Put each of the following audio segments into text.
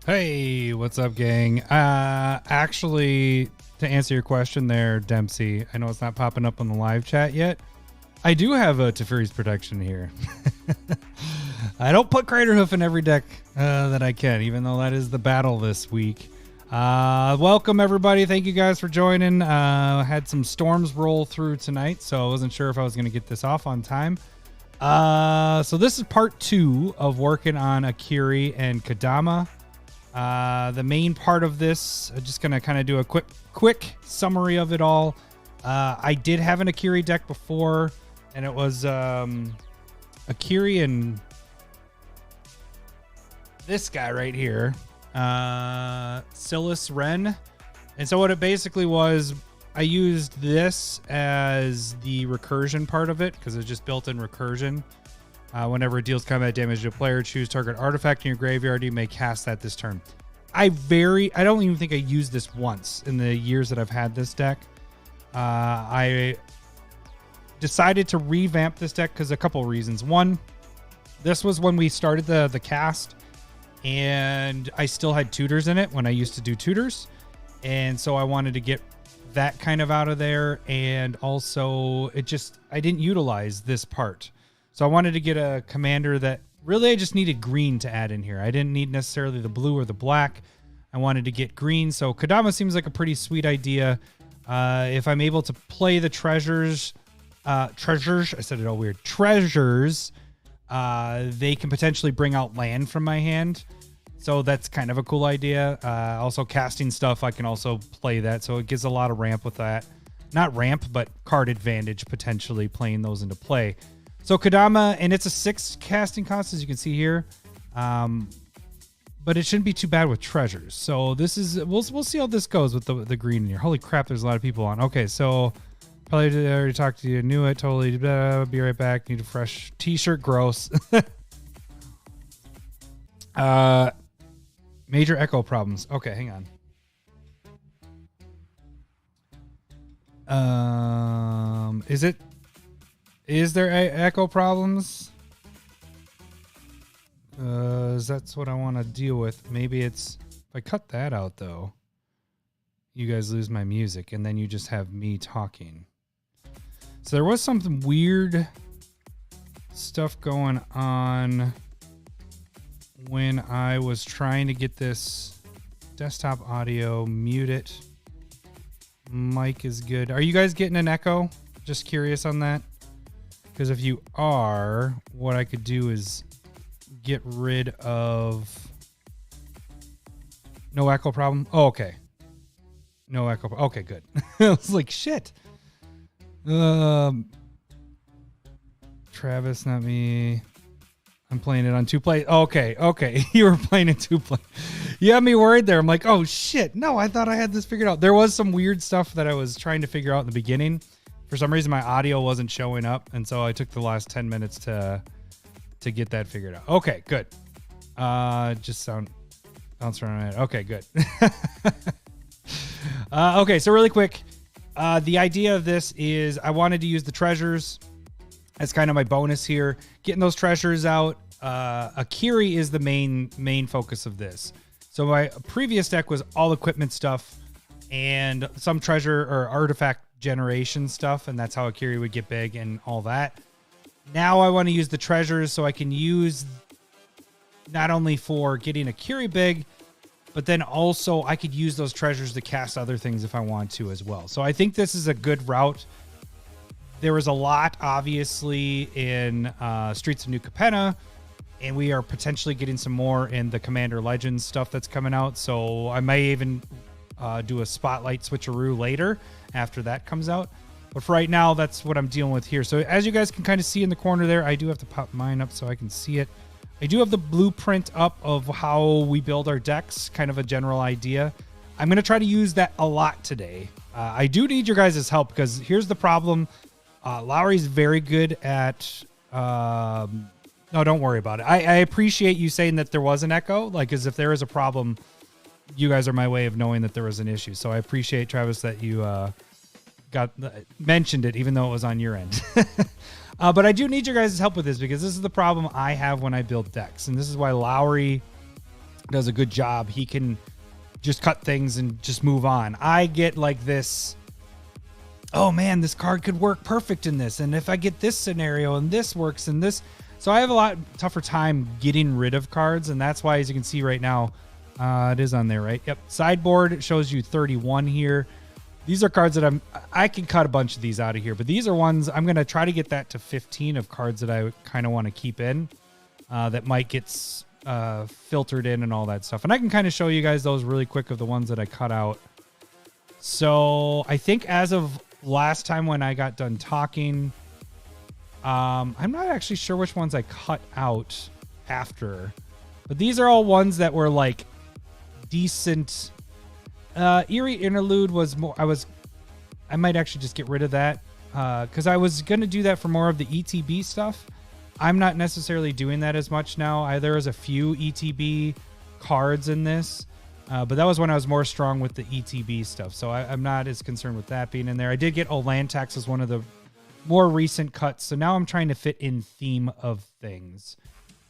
Hey, what's up, gang? Actually, to answer your question there, Dempsey, I know it's not popping up on the live chat yet. I do have a Teferi's protection here. I don't put Craterhoof in every deck that I can, even though that is the battle this week. Welcome, everybody. Thank you guys for joining. Had some storms roll through tonight, so I wasn't sure if I was going to get this off on time. So this is part 2 of working on Akiri and Kodama. The main part of this, I'm just going to kind of do a quick summary of it all. I did have an Akiri deck before, and it was Akiri and this guy right here, Silas Ren. And so what it basically was, I used this as the recursion part of it because it's just built-in recursion. Whenever it deals combat damage to a player, choose target artifact in your graveyard. You may cast that this turn. I don't even think I used this once in the years that I've had this deck. I decided to revamp this deck because a couple of reasons. One, this was when we started the cast, and I still had tutors in it when I used to do tutors. And so I wanted to get that kind of out of there. And also I didn't utilize this part. So I wanted to get a commander that really I just needed green to add in here. I didn't need necessarily the blue or the black. I wanted to get green. So Kodama seems like a pretty sweet idea. If I'm able to play the treasures, I said it all weird. Treasures, they can potentially bring out land from my hand. So that's kind of a cool idea. Also casting stuff, I can also play that. So it gives a lot of ramp with that. Not ramp, but card advantage potentially playing those into play. So Kodama, and it's a 6 casting cost, as you can see here. But it shouldn't be too bad with treasures. So this is, we'll see how this goes with the green in here. Holy crap, there's a lot of people on. Okay, so probably already talked to you. Knew it, totally. Be right back. Need a fresh t-shirt. Gross. Major echo problems. Okay, hang on. Is there echo problems? That's what I want to deal with. Maybe it's, if I cut that out though, you guys lose my music and then you just have me talking. So there was something weird stuff going on when I was trying to get this desktop audio, mute it. Mic is good. Are you guys getting an echo? Just curious on that. Because if you are, what I could do is get rid of... No echo problem? Oh, okay. No echo. Okay, good. I was like, shit. Travis, not me. I'm playing it on 2Play. Okay. You were playing it 2Play. You had me worried there. I'm like, oh, shit. No, I thought I had this figured out. There was some weird stuff that I was trying to figure out in the beginning. For some reason, my audio wasn't showing up, and so I took the last 10 minutes to get that figured out. Okay, good. Just bounce around. Okay, good. Okay, so really quick, the idea of this is I wanted to use the treasures as kind of my bonus here. Getting those treasures out. Akiri is the main focus of this. So my previous deck was all equipment stuff and some treasure or artifact generation stuff, and that's how Akiri would get big and all that. Now I want to use the treasures so I can use not only for getting Akiri big, but then also I could use those treasures to cast other things if I want to as well. So I think this is a good route. There was a lot, obviously, in Streets of New Capenna, and we are potentially getting some more in the Commander Legends stuff that's coming out. So I may even do a Spotlight Switcheroo later after that comes out. But for right now, that's what I'm dealing with here. So as you guys can kind of see in the corner there, I do have to pop mine up so I can see it. I do have the blueprint up of how we build our decks, kind of a general idea. I'm going to try to use that a lot today. I do need your guys' help because here's the problem. Lowery's very good at... no, don't worry about it. I appreciate you saying that there was an echo. Like, as if there is a problem, you guys are my way of knowing that there was an issue. So I appreciate, Travis, that you mentioned it, even though it was on your end. But I do need your guys' help with this because this is the problem I have when I build decks. And this is why Lowery does a good job. He can just cut things and just move on. I get like this, oh man, this card could work perfect in this. And if I get this scenario and this works in this. So I have a lot tougher time getting rid of cards. And that's why, as you can see right now, it is on there, right? Yep. Sideboard shows you 31 here. These are cards that I can cut a bunch of these out of here, but these are ones I'm going to try to get that to 15 of cards that I kind of want to keep in, that might get filtered in and all that stuff. And I can kind of show you guys those really quick of the ones that I cut out. So I think as of last time when I got done talking, I'm not actually sure which ones I cut out after, but these are all ones that were like decent. Eerie Interlude was more, I might actually just get rid of that, because I was going to do that for more of the ETB stuff. I'm not necessarily doing that as much now. There is a few ETB cards in this, but that was when I was more strong with the ETB stuff. So I'm not as concerned with that being in there. I did get Land Tax as one of the more recent cuts. So now I'm trying to fit in theme of things.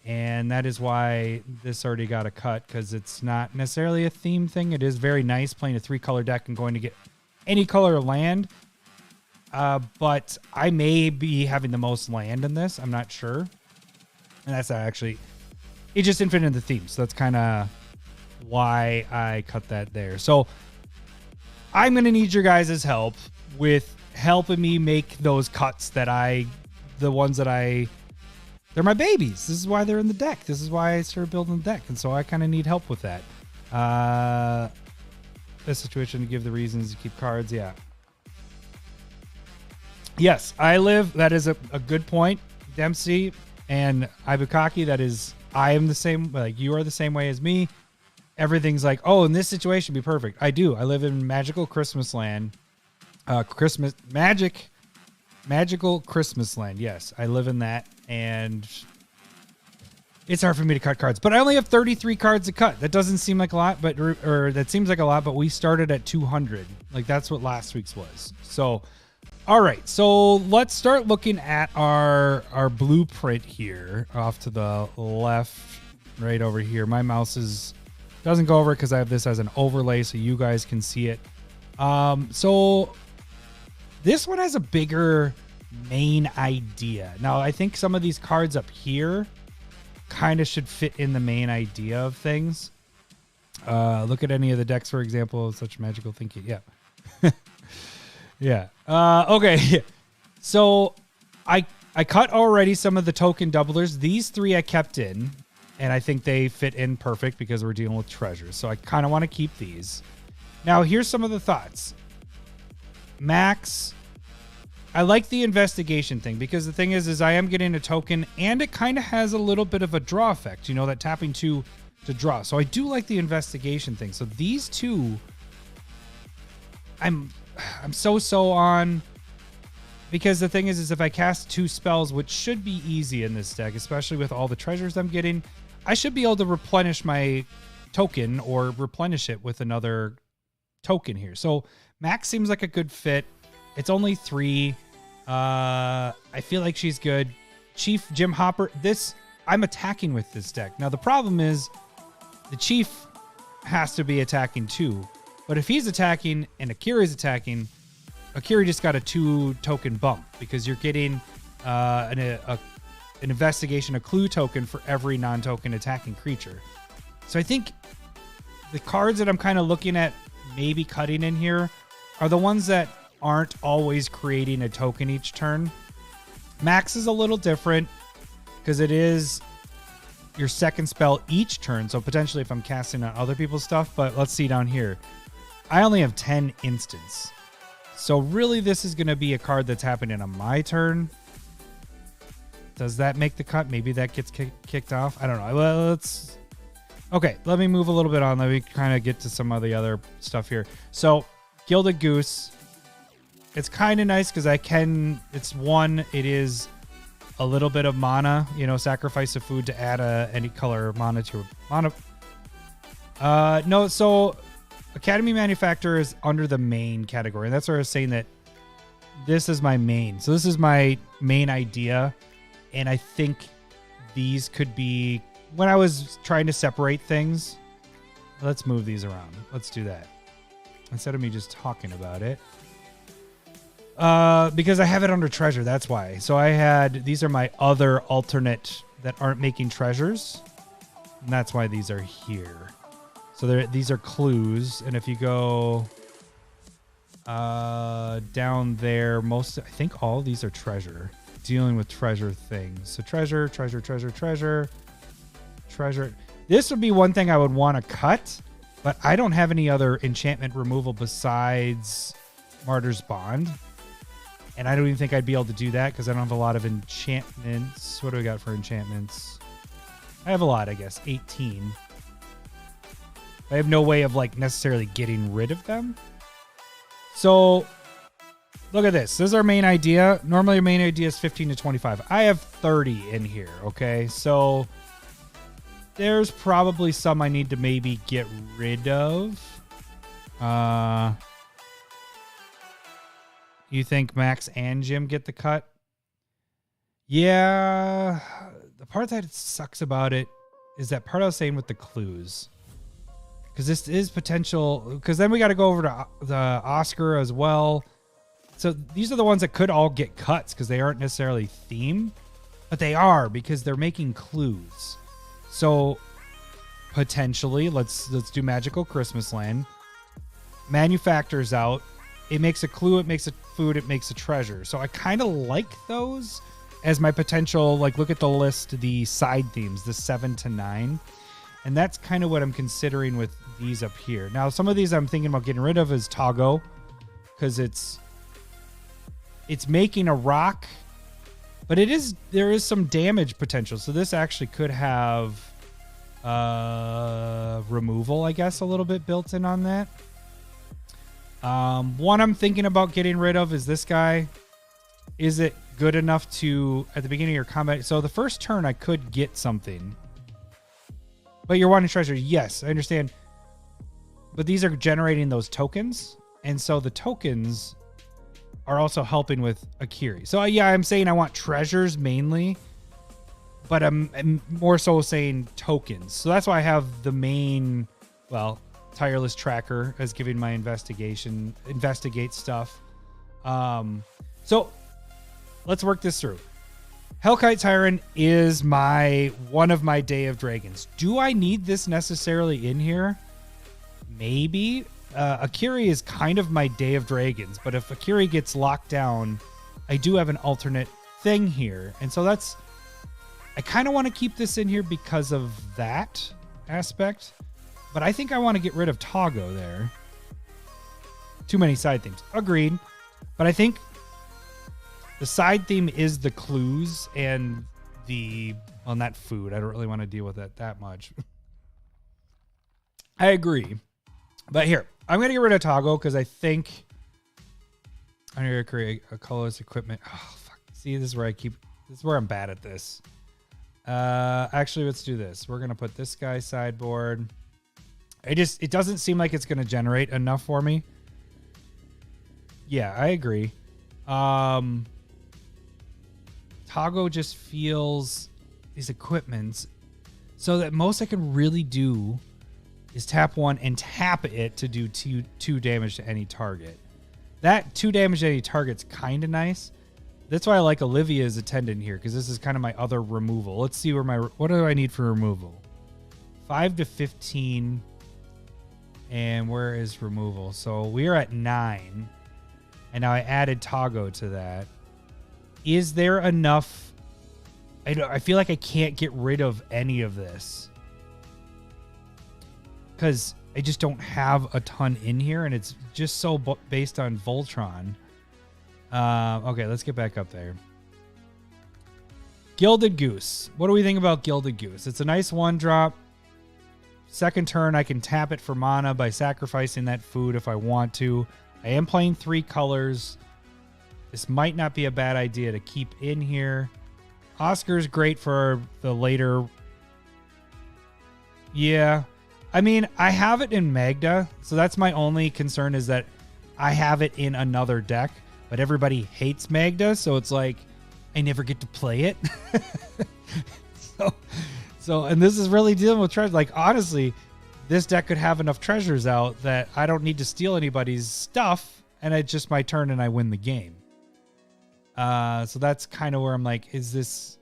And that is why this already got a cut, because it's not necessarily a theme thing. It is very nice playing a 3-color deck and going to get any color of land. But I may be having the most land in this. I'm not sure. And that's not actually... It just didn't fit into the theme. So that's kind of why I cut that there. So I'm going to need your guys' help with helping me make those cuts that the ones that they're my babies. This is why they're in the deck. This is why I started building the deck. And so I kind of need help with that. This situation to give the reasons to keep cards. Yeah. Yes, I live. That is a good point, Dempsey and Ibukaki. That is, I am the same. Like, you are the same way as me. Everything's like, oh, in this situation, be perfect. I do. I live in magical Christmas land. Magical Christmas land. Yes, I live in that, and it's hard for me to cut cards. But I only have 33 cards to cut. That doesn't seem like a lot, or that seems like a lot. But we started at 200. Like, that's what last week's was. So. All right, so let's start looking at our blueprint here off to the left, right over here. My mouse doesn't go over because I have this as an overlay so you guys can see it. So this one has a bigger main idea. Now, I think some of these cards up here kind of should fit in the main idea of things. Look at any of the decks, for example, such magical thinking. Yeah. Yeah. Okay. So I cut already some of the token doublers. These 3 I kept in, and I think they fit in perfect because we're dealing with treasures. So I kind of want to keep these. Now, here's some of the thoughts. Max, I like the investigation thing because the thing is I am getting a token, and it kind of has a little bit of a draw effect, that tapping 2 to draw. So I do like the investigation thing. So these 2, I'm so on, because the thing is if I cast 2 spells, which should be easy in this deck, especially with all the treasures I'm getting, I should be able to replenish my token or replenish it with another token here. So Max seems like a good fit. It's only 3. I feel like she's good. Chief Jim Hopper, I'm attacking with this deck. Now the problem is the Chief has to be attacking too. But if he's attacking and Akiri's attacking, Akiri just got a 2 token bump because you're getting an investigation, a clue token for every non-token attacking creature. So I think the cards that I'm kind of looking at maybe cutting in here are the ones that aren't always creating a token each turn. Max is a little different because it is your second spell each turn. So potentially if I'm casting on other people's stuff, but let's see down here. I only have 10 instants. So really this is going to be a card that's happening on my turn. Does that make the cut? Maybe that gets kicked off. I don't know. Well, okay, let me move a little bit on. Let me kind of get to some of the other stuff here. So Gilded Goose. It's kind of nice because it is a little bit of mana, sacrifice of food to add any color of mana to mana. No, so Academy Manufacturer is under the main category. And that's where I was saying that this is my main. So this is my main idea. And I think these could be, when I was trying to separate things, Let's move these around. Let's do that. Instead of me just talking about it. Because I have it under treasure, that's why. So I had, these are my other alternate that aren't making treasures. And that's why these are here. So these are clues. And if you go down there, I think all of these are treasure. Dealing with treasure things. So treasure, treasure, treasure, treasure, treasure. This would be one thing I would want to cut, but I don't have any other enchantment removal besides Martyr's Bond. And I don't even think I'd be able to do that because I don't have a lot of enchantments. What do we got for enchantments? I have a lot, I guess. 18. I have no way of like necessarily getting rid of them. So look at this. This is our main idea. Normally our main idea is 15 to 25. I have 30 in here, okay? So there's probably some I need to maybe get rid of. You think Max and Jim get the cut? Yeah. The part that sucks about it is that part I was saying with the clues. Because this is potential. Because then we got to go over to the Oscar as well. So these are the ones that could all get cuts because they aren't necessarily theme. But they are because they're making clues. So potentially, let's do Magical Christmas Land. Manufacturer's out. It makes a clue, it makes a food, it makes a treasure. So I kind of like those as my potential, like look at the list, the side themes, the 7 to 9. And that's kind of what I'm considering with these up here. Now, some of these I'm thinking about getting rid of is Togo because it's making a rock, but there is some damage potential. So this actually could have removal, I guess, a little bit built in on that. One I'm thinking about getting rid of is this guy. Is it good enough to, at the beginning of your combat? So the first turn I could get something. But you're wanting treasure. Yes, I understand. But these are generating those tokens. And so the tokens are also helping with Akiri. So yeah, I'm saying I want treasures mainly. But I'm more so saying tokens. So that's why I have the main, well, Tireless Tracker as giving my investigate stuff. So let's work this through. Hellkite Tyrant is one of my Day of Dragons. Do I need this necessarily in here? Maybe. Akiri is kind of my Day of Dragons, but if Akiri gets locked down, I do have an alternate thing here. And so I kind of want to keep this in here because of that aspect. But I think I want to get rid of Togo there. Too many side themes. Agreed. But I think the side theme is the clues and not food. I don't really want to deal with that much. I agree. But here, I'm going to get rid of Togo because I think I'm going to create a colorless equipment. Oh, fuck. See, this is where I'm bad at this. Actually, let's do this. We're going to put this guy sideboard. It doesn't seem like it's going to generate enough for me. Yeah, I agree. Togo just feels these equipments so that most I can really do is tap one and tap it to do two damage to any target. That 2 damage to any target's kind of nice. That's why I like Olivia's attendant here because this is kind of my other removal. Let's see what do I need for removal? 5 to 15. And where is removal? So we are at 9. And now I added Togo to that. Is there enough? I feel like I can't get rid of any of this. Because I just don't have a ton in here. And it's just so based on Voltron. Okay, let's get back up there. Gilded Goose. What do we think about Gilded Goose? It's a nice 1-drop. Second turn, I can tap it for mana by sacrificing that food if I want to. I am playing 3 colors. This might not be a bad idea to keep in here. Oscar's great for the later. Yeah. I mean, I have it in Magda, so that's my only concern is that I have it in another deck, but everybody hates Magda, so it's like I never get to play it. So, and this is really dealing with treasure. Like, honestly, this deck could have enough treasures out that I don't need to steal anybody's stuff, and it's just my turn and I win the game. So that's kind of where I'm like, this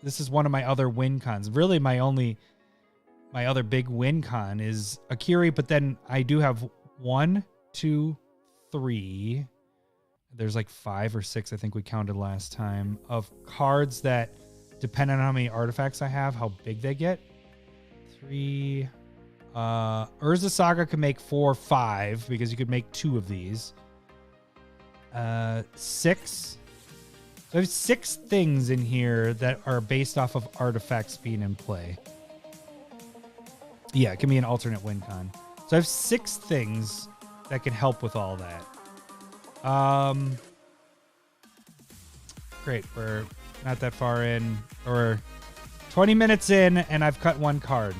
is one of my other win cons. Really, my other big win con is Akiri, but then I do have 1, 2, 3. There's like 5 or 6, I think we counted last time, of cards that, depending on how many artifacts I have, how big they get. 3. Urza Saga can make 4 or 5 because you could make 2 of these. 6. So I have 6 things in here that are based off of artifacts being in play. Yeah, it can be an alternate win con. So I have 6 things that can help with all that. Great. We're not that far in, or 20 minutes in, and I've cut 1 card.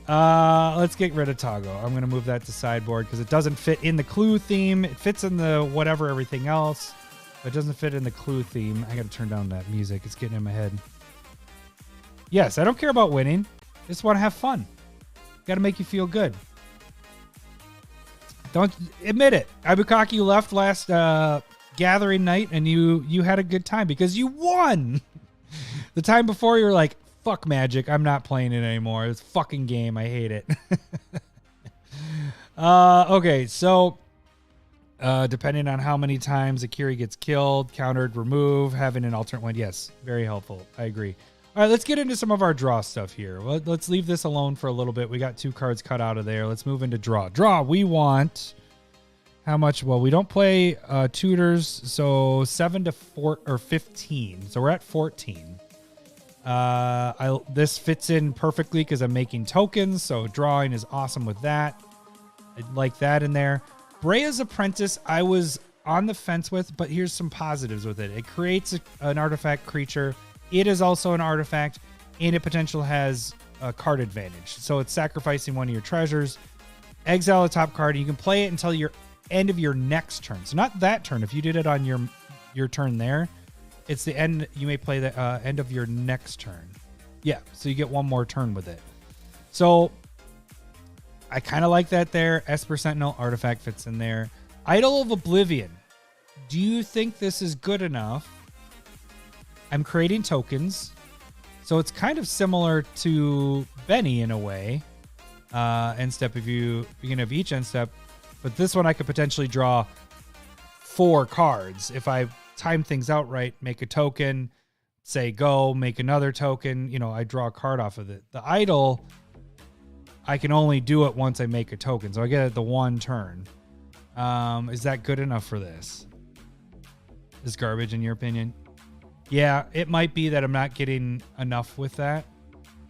Let's get rid of Toggo. I'm going to move that to sideboard because it doesn't fit in the clue theme. It fits in the whatever everything else, but it doesn't fit in the clue theme. I got to turn down that music. It's getting in my head. Yes, I don't care about winning. I just want to have fun. Got to make you feel good. Don't admit it. Ibukaki, you left last gathering night and you had a good time because you won. The time before you were like, fuck Magic, I'm not playing it anymore. It's a fucking game. I hate it. Okay, so depending on how many times Akiri gets killed, countered, remove, having an alternate one. Yes, very helpful. I agree. All right, let's get into some of our draw stuff here. Let's leave this alone for a little bit. We got 2 cards cut out of there. Let's move into draw. Draw, we want how much? Well, we don't play tutors, so 7 to 4 or 15. So we're at 14. This fits in perfectly because I'm making tokens, so drawing is awesome with that. I like that in there. Brea's Apprentice, I was on the fence with, but here's some positives with it. It creates an artifact creature. It is also an artifact, and it potentially has a card advantage. So it's sacrificing one of your treasures, exile a top card, and you can play it until your end of your next turn. So not that turn. If you did it on your turn there, it's the end. You may play the end of your next turn. Yeah, so you get 1 more turn with it. So I kind of like that there. Esper Sentinel artifact fits in there. Idol of Oblivion. Do you think this is good enough? I'm creating tokens, so it's kind of similar to Benny in a way. End step, if you can have each end step, but this one I could potentially draw 4 cards. If I time things out right, make a token, say go, make another token, I draw a card off of it. The Idol, I can only do it once I make a token, so I get it the 1 turn. Is that good enough for this? Is garbage in your opinion? Yeah, it might be that I'm not getting enough with that.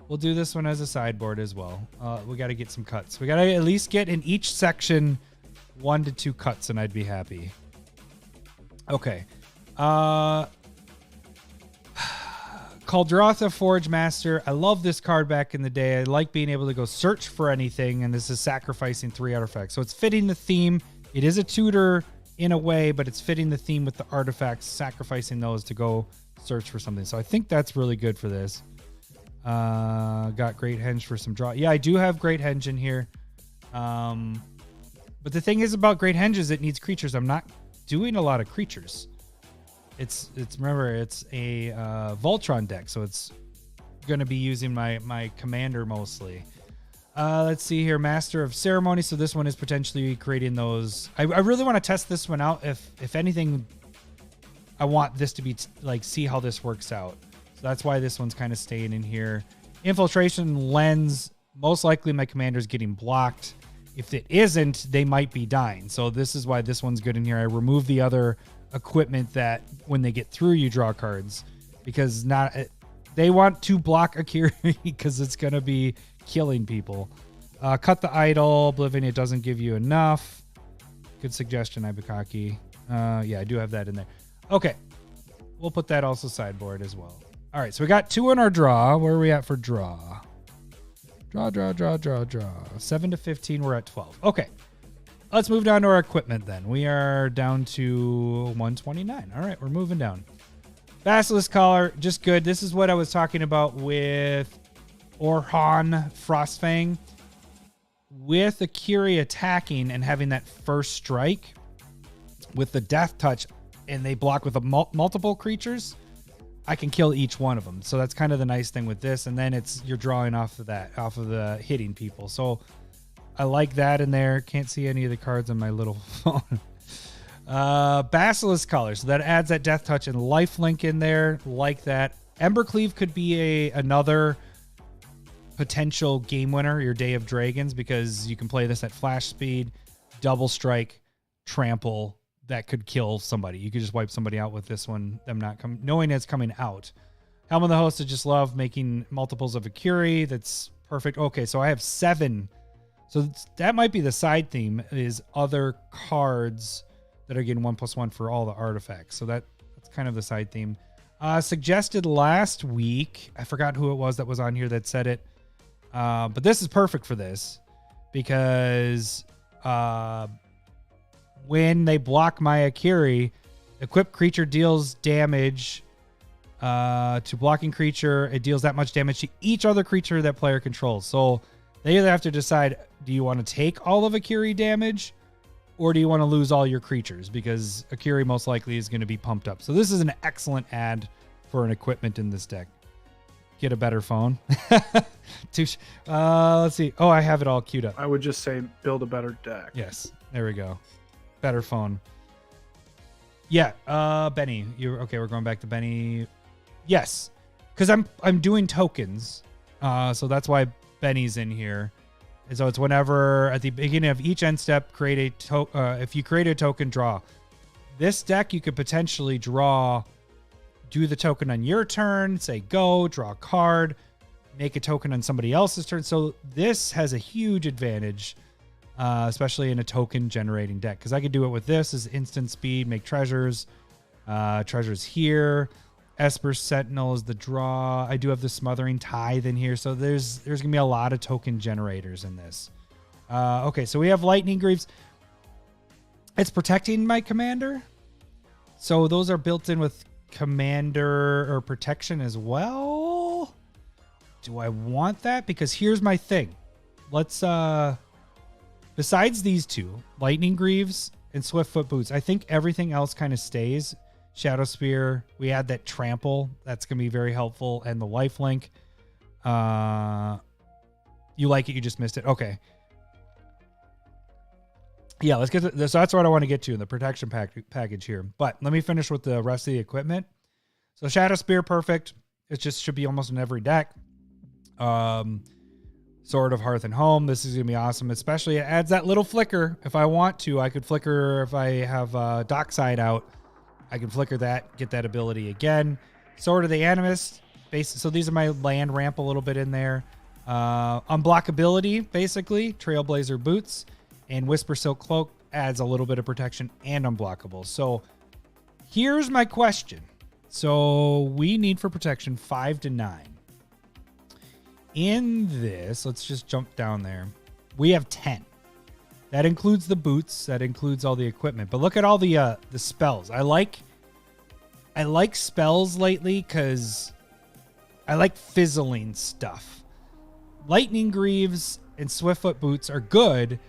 We'll do this one as a sideboard as well. We got to get some cuts. We got to at least get in each section 1 to 2 cuts, and I'd be happy. Okay. Kaldrotha Forge Master. I love this card back in the day. I like being able to go search for anything, and this is sacrificing 3 artifacts. So it's fitting the theme. It is a tutor in a way, but it's fitting the theme with the artifacts, sacrificing those to go search for something. So I think that's really good for this. Got Great Henge for some draw. Yeah, I do have Great Henge in here. But the thing is about Great Henge is it needs creatures. I'm not doing a lot of creatures. Remember, it's a Voltron deck, so it's going to be using my commander mostly. Let's see here, Master of Ceremony. So this one is potentially creating those. I really want to test this one out. If anything, I want this to be see how this works out. So that's why this one's kind of staying in here. Infiltration Lens. Most likely my commander's getting blocked. If it isn't, they might be dying. So this is why this one's good in here. I remove the other equipment that when they get through, you draw cards, because they want to block Akiri because it's going to be killing people. Cut the Idol. Oblivion, it doesn't give you enough. Good suggestion, Ibukaki. Yeah, I do have that in there. Okay. We'll put that also sideboard as well. All right, so we got 2 in our draw. Where are we at for draw? Draw. 7 to 15, we're at 12. Okay. Let's move down to our equipment then. We are down to 129. All right, we're moving down. Basilisk Collar, just good. This is what I was talking about with Orhan Frostfang. With Akiri attacking and having that first strike with the death touch, and they block with multiple creatures, I can kill each one of them. So that's kind of the nice thing with this. And then you're drawing off of the hitting people. So I like that in there. Can't see any of the cards on my little phone. Basilisk Color. So that adds that death touch and lifelink in there. Like that. Embercleave could be another potential game winner, your Day of Dragons, because you can play this at flash speed, double strike, trample. That could kill somebody. You could just wipe somebody out with this one, knowing it's coming out. Helm of the Host, I just love making multiples of Akiri. That's perfect. Okay, so I have 7. So that might be the side theme, is other cards that are getting 1+1 for all the artifacts. So that's kind of the side theme. Suggested last week, I forgot who it was that was on here that said it. But this is perfect for this because when they block my Akiri, equipped creature deals damage to blocking creature. It deals that much damage to each other creature that player controls. So they either have to decide, do you want to take all of Akiri damage or do you want to lose all your creatures? Because Akiri most likely is going to be pumped up. So this is an excellent add for an equipment in this deck. Get a better phone. Let's see. Oh, I have it all queued up. I would just say build a better deck. Yes, there we go. Better phone. Yeah, Benny. Okay? We're going back to Benny. Yes, because I'm doing tokens, so that's why Benny's in here. And so it's whenever at the beginning of each end step, if you create a token, draw. This deck you could potentially draw. Do the token on your turn, say go, draw a card, make a token on somebody else's turn. So this has a huge advantage, especially in a token generating deck. Because I could do it with this as instant speed, make treasures. Treasures here. Esper Sentinel is the draw. I do have the Smothering Tithe in here. So there's going to be a lot of token generators in this. Okay, so we have Lightning Greaves. It's protecting my commander. So those are built in with commander or protection as well. Do I want that? Because here's my thing. Let's besides these two, Lightning Greaves and Swiftfoot Boots, I think everything else kind of stays. Shadow Spear, we add that trample, that's gonna be very helpful, and the lifelink. You like it, you just missed it. Okay. Yeah, let's get to this. So that's what I want to get to in the protection package here. But let me finish with the rest of the equipment. So Shadow Spear, perfect. It just should be almost in every deck. Sword of Hearth and Home. This is going to be awesome. Especially it adds that little flicker. If I want to, I could flicker if I have Dockside out. I can flicker that, get that ability again. Sword of the Animist. So these are my land ramp a little bit in there. Unblockability, basically. Trailblazer Boots. And Whisper Silk Cloak adds a little bit of protection and unblockable. So here's my question. So we need for protection 5 to 9. In this, let's just jump down there. We have 10. That includes the boots. That includes all the equipment. But look at all the spells. I like spells lately because I like fizzling stuff. Lightning Greaves and Swiftfoot Boots are good,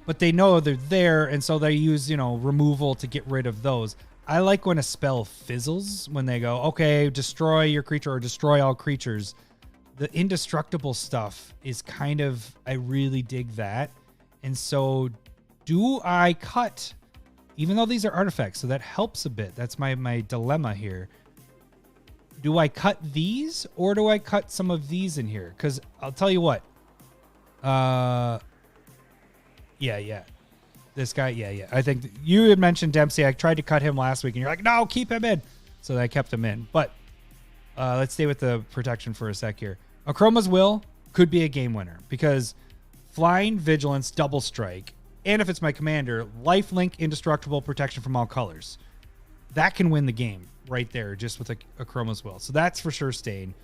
but they know they're there, and so they use, removal to get rid of those. I like when a spell fizzles, when they go, okay, destroy your creature or destroy all creatures. The indestructible stuff is kind of, I really dig that. And so do I cut, even though these are artifacts, so that helps a bit. That's my dilemma here. Do I cut these or do I cut some of these in here? Because I'll tell you what. Yeah. This guy, yeah. I think you had mentioned Dempsey. I tried to cut him last week, and you're like, no, keep him in. So I kept him in. But let's stay with the protection for a sec here. Akroma's Will could be a game winner because flying, vigilance, double strike, and if it's my commander, lifelink, indestructible, protection from all colors. That can win the game right there just with Akroma's Will. So that's for sure staying.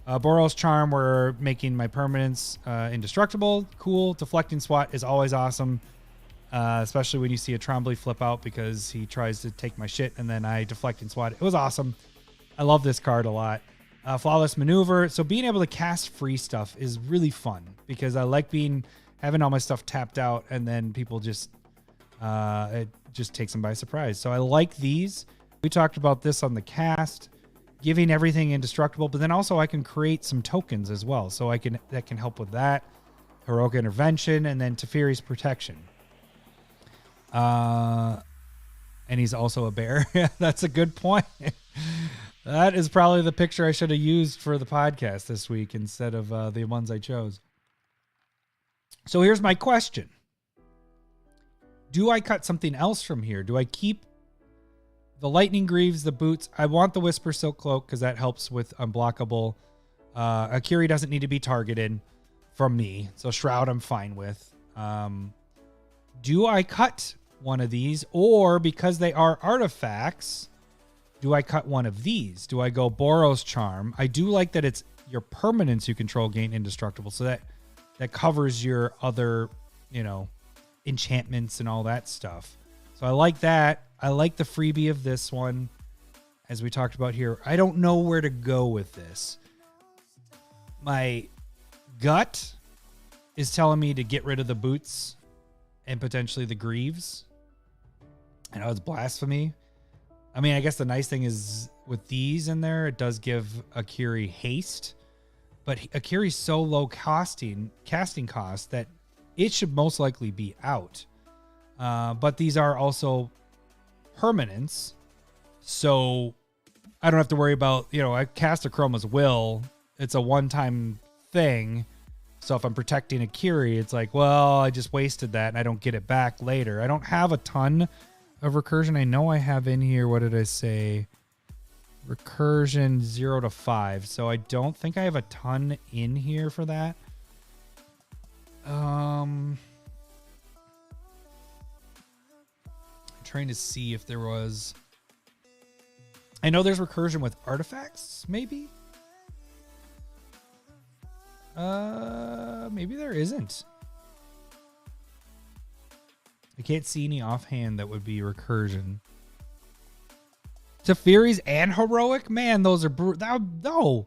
Boros Charm, we're making my permanents indestructible. Cool. Deflecting Swat is always awesome, especially when you see a Trombley flip out because he tries to take my shit and then I deflect and swat. It was awesome. I love this card a lot. Flawless Maneuver. So being able to cast free stuff is really fun because I like having all my stuff tapped out and then people just, it just takes them by surprise. So I like these. We talked about this on the cast, giving everything indestructible, but then also I can create some tokens as well. So that can help with that. Heroic Intervention and then Teferi's Protection. And he's also a bear. That's a good point. That is probably the picture I should have used for the podcast this week instead of the ones I chose. So here's my question. Do I cut something else from here? Do I keep the Lightning Greaves, the boots? I want the Whisper Silk Cloak because that helps with unblockable. Akiri doesn't need to be targeted from me. So Shroud I'm fine with. Do I cut one of these? Or because they are artifacts, do I cut one of these? Do I go Boros Charm? I do like that it's your permanents you control gain indestructible. So that covers your other, enchantments and all that stuff. So I like that. I like the freebie of this one. As we talked about here, I don't know where to go with this. My gut is telling me to get rid of the boots and potentially the greaves. I know it's blasphemy. I mean, I guess the nice thing is with these in there, it does give Akiri haste, but Akiri's so low casting cost that it should most likely be out. But these are also permanents, so I don't have to worry about, I cast a Chroma's Will. It's a one-time thing. So if I'm protecting Akiri, it's like, well, I just wasted that and I don't get it back later. I don't have a ton of recursion. I know I have in here, what did I say? Recursion 0 to 5. So I don't think I have a ton in here for that. I'm trying to see if there was. I know there's recursion with artifacts, maybe. Maybe there isn't. I can't see any offhand that would be recursion. Teferi's and Heroic? Man, those are... No.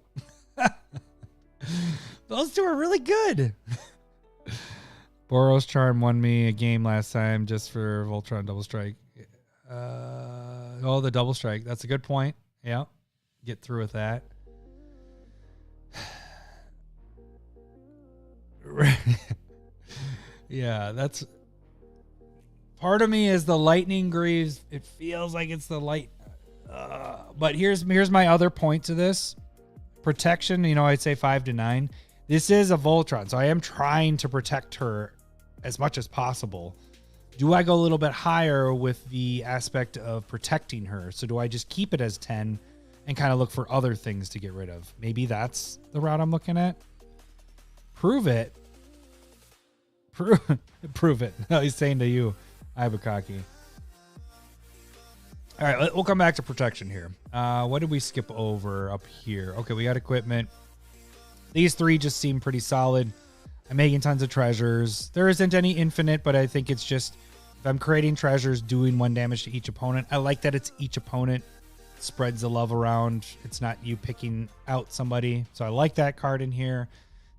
Those two are really good. Boros Charm won me a game last time just for Voltron Double Strike. The Double Strike. That's a good point. Yeah. Get through with that. Yeah, that's... Part of me is the Lightning Greaves. It feels like it's the light. But here's my other point to this. Protection, I'd say 5 to 9. This is a Voltron, so I am trying to protect her as much as possible. Do I go a little bit higher with the aspect of protecting her? So do I just keep it as 10 and kind of look for other things to get rid of? Maybe that's the route I'm looking at. Prove it. Prove it. No, he's saying to you, Ibukaki. All right, we'll come back to protection here. What did we skip over up here? Okay, we got equipment. These three just seem pretty solid. I'm making tons of treasures. There isn't any infinite, but I think it's just if I'm creating treasures, doing 1 damage to each opponent. I like that it's each opponent. Spreads the love around. It's not you picking out somebody. So I like that card in here.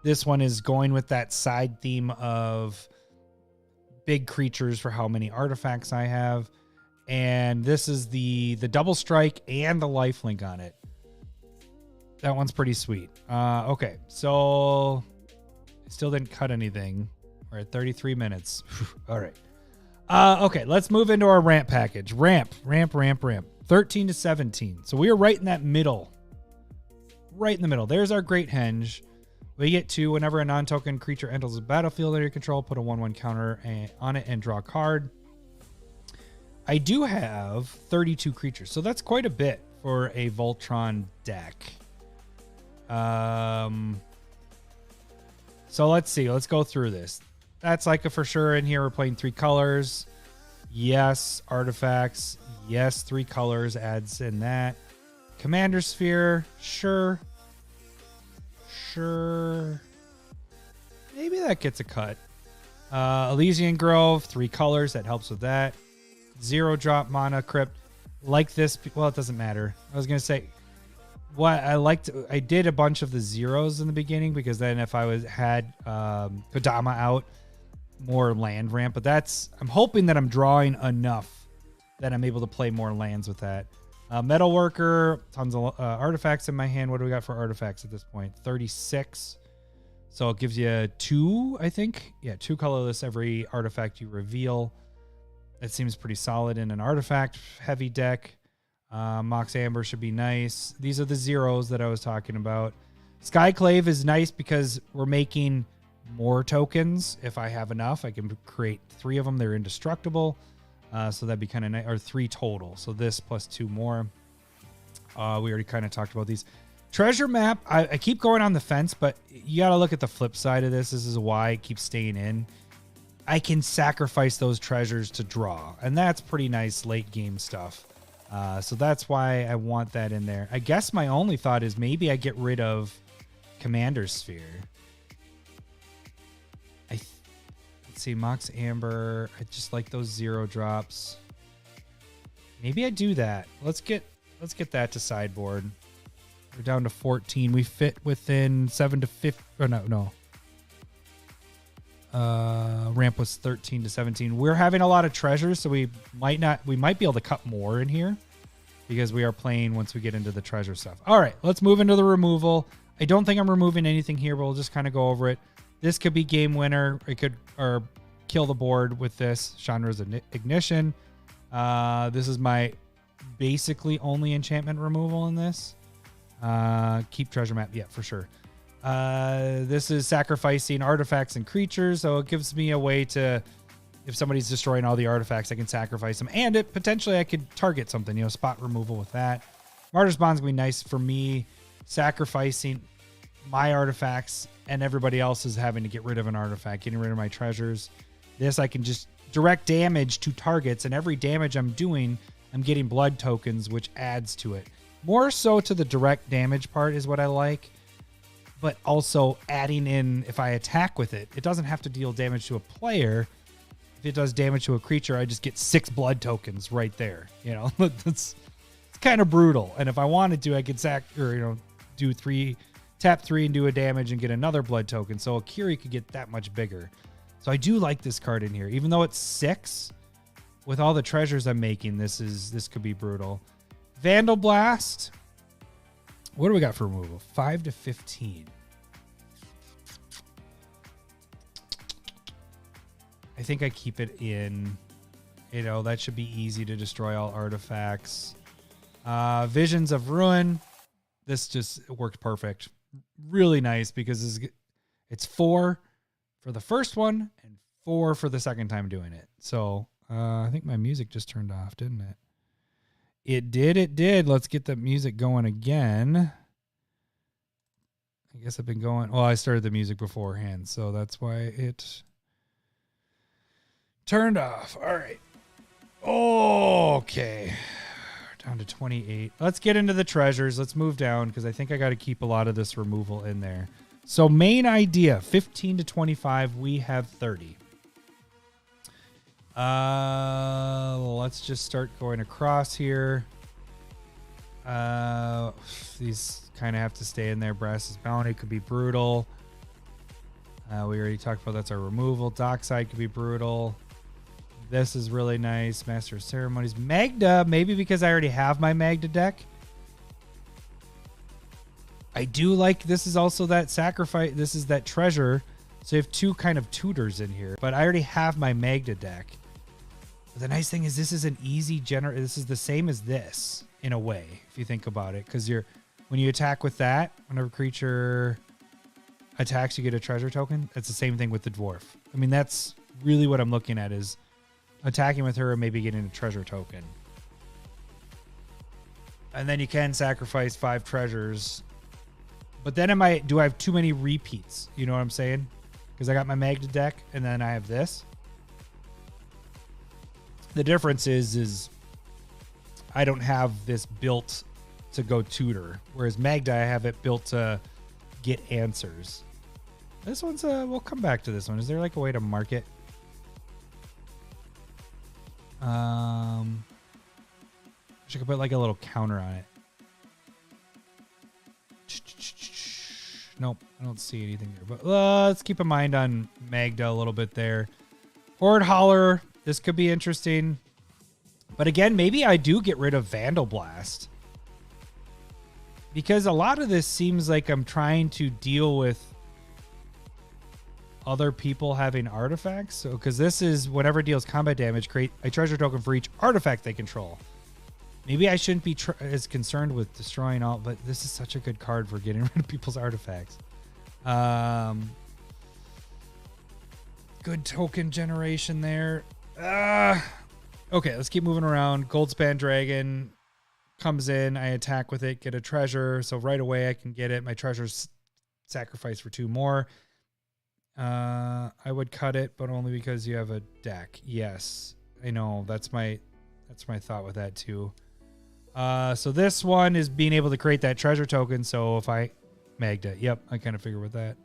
This one is going with that side theme of big creatures for how many artifacts I have. And this is the double strike and the lifelink on it. That one's pretty sweet. Okay, so still didn't cut anything. We're at 33 minutes. All right. Okay, let's move into our ramp package. Ramp. 13 to 17. So we are right in that middle. Right in the middle. There's our Great Henge. We get 2 whenever a non-token creature enters the battlefield under your control, put a 1/1 counter on it and draw a card. I do have 32 creatures, so that's quite a bit for a Voltron deck. So let's see. Let's go through this. That's like a for sure in here. We're playing 3 colors. Yes. Artifacts. Yes. 3 colors adds in that. Commander Sphere. Sure. Maybe that gets a cut. Elysian Grove. 3 colors. That helps with that. 0 drop mana crypt. Like this. Well, it doesn't matter. I was going to say what I liked, I did a bunch of the zeros in the beginning because then if I had Kodama out, more land ramp. But I'm hoping that I'm drawing enough that I'm able to play more lands with that. Metalworker, tons of artifacts in my hand. What do we got for artifacts at this point? 36. So it gives you 2, I think. Yeah, 2 colorless every artifact you reveal. That seems pretty solid in an artifact heavy deck. Mox Amber should be nice. These are the zeros that I was talking about. Skyclave is nice because we're making more tokens. If I have enough, I can create 3 of them. They're indestructible. So that'd be kind of nice, or 3 total. So this plus 2 more. We already kind of talked about these. Treasure map, I keep going on the fence, but you got to look at the flip side of this. This is why I keep staying in. I can sacrifice those treasures to draw, and that's pretty nice late game stuff. So that's why I want that in there. I guess my only thought is maybe I get rid of Commander Sphere. Let's see, Mox Amber. I just like those 0 drops. Maybe I do that. Let's get that to sideboard. We're down to 14. We fit within 7 to 15. Oh, no. Ramp was 13 to 17. We're having a lot of treasures, so we might be able to cut more in here because we are playing once we get into the treasure stuff. All right, let's move into the removal. I don't think I'm removing anything here, but we'll just kind of go over it. This could be game winner. It could or kill the board with this. Chandra's Ignition. This is my basically only enchantment removal in this. Keep treasure map. Yeah, for sure. This is sacrificing artifacts and creatures, so it gives me a way to, if somebody's destroying all the artifacts, I can sacrifice them, and it potentially I could target something, spot removal with that. Martyr's Bond's gonna be nice for me, sacrificing my artifacts, and everybody else is having to get rid of an artifact, getting rid of my treasures. This I can just direct damage to targets, and every damage I'm doing, I'm getting blood tokens, which adds to it. More so to the direct damage part is what I like. But also adding in, if I attack with it, it doesn't have to deal damage to a player. If it does damage to a creature, I just get 6 blood tokens right there. It's kind of brutal. And if I wanted to, I could do 3, tap 3 and do a damage and get another blood token. So Akiri could get that much bigger. So I do like this card in here, even though it's 6. With all the treasures I'm making, this could be brutal. Vandal Blast. What do we got for removal? 5 to 15. I think I keep it in. That should be easy to destroy all artifacts. Visions of Ruin. This just worked perfect. Really nice because it's 4 for the first one and 4 for the second time doing it. So I think my music just turned off, didn't it? It did. Let's get the music going again. I guess I've been going. Well, I started the music beforehand, so that's why it turned off. All right. Okay. Down to 28. Let's get into the treasures. Let's move down because I think I got to keep a lot of this removal in there. So main idea, 15 to 25. We have 30. Let's just start going across here. These kind of have to stay in there. Brass's Bounty could be brutal. We already talked about that's our removal. Dockside could be brutal. This is really nice. Master of Ceremonies. Magda, maybe because I already have my Magda deck. I do like, this is also that sacrifice. This is that treasure. So you have 2 kind of tutors in here, but I already have my Magda deck. The nice thing is this is an easy this is the same as this in a way, if you think about it, because when you attack with that, whenever creature attacks, you get a treasure token. It's the same thing with the dwarf. I mean, that's really what I'm looking at, is attacking with her and maybe getting a treasure token. And then you can sacrifice 5 treasures. But then do I have too many repeats? You know what I'm saying? Because I got my Magda deck and then I have this. The difference is I don't have this built to go tutor, whereas Magda, I have it built to get answers. This one's we'll come back to this one. Is there like a way to mark it? I should put like a little counter on it. Nope, I don't see anything there. But let's keep a mind on Magda a little bit there. Horde Holler. This could be interesting. But again, maybe I do get rid of Vandal Blast. Because a lot of this seems like I'm trying to deal with other people having artifacts. So, because this is whenever it deals combat damage, create a treasure token for each artifact they control. Maybe I shouldn't be as concerned with destroying all, but this is such a good card for getting rid of people's artifacts. Good token generation there. Okay, let's keep moving around. Goldspan Dragon comes in. I attack with it, get a treasure. So right away I can get it. My treasure's sacrificed for 2 more. I would cut it, but only because you have a deck. Yes, I know. That's my thought with that too. So this one is being able to create that treasure token. So if I Magda, yep, I kind of figure with that.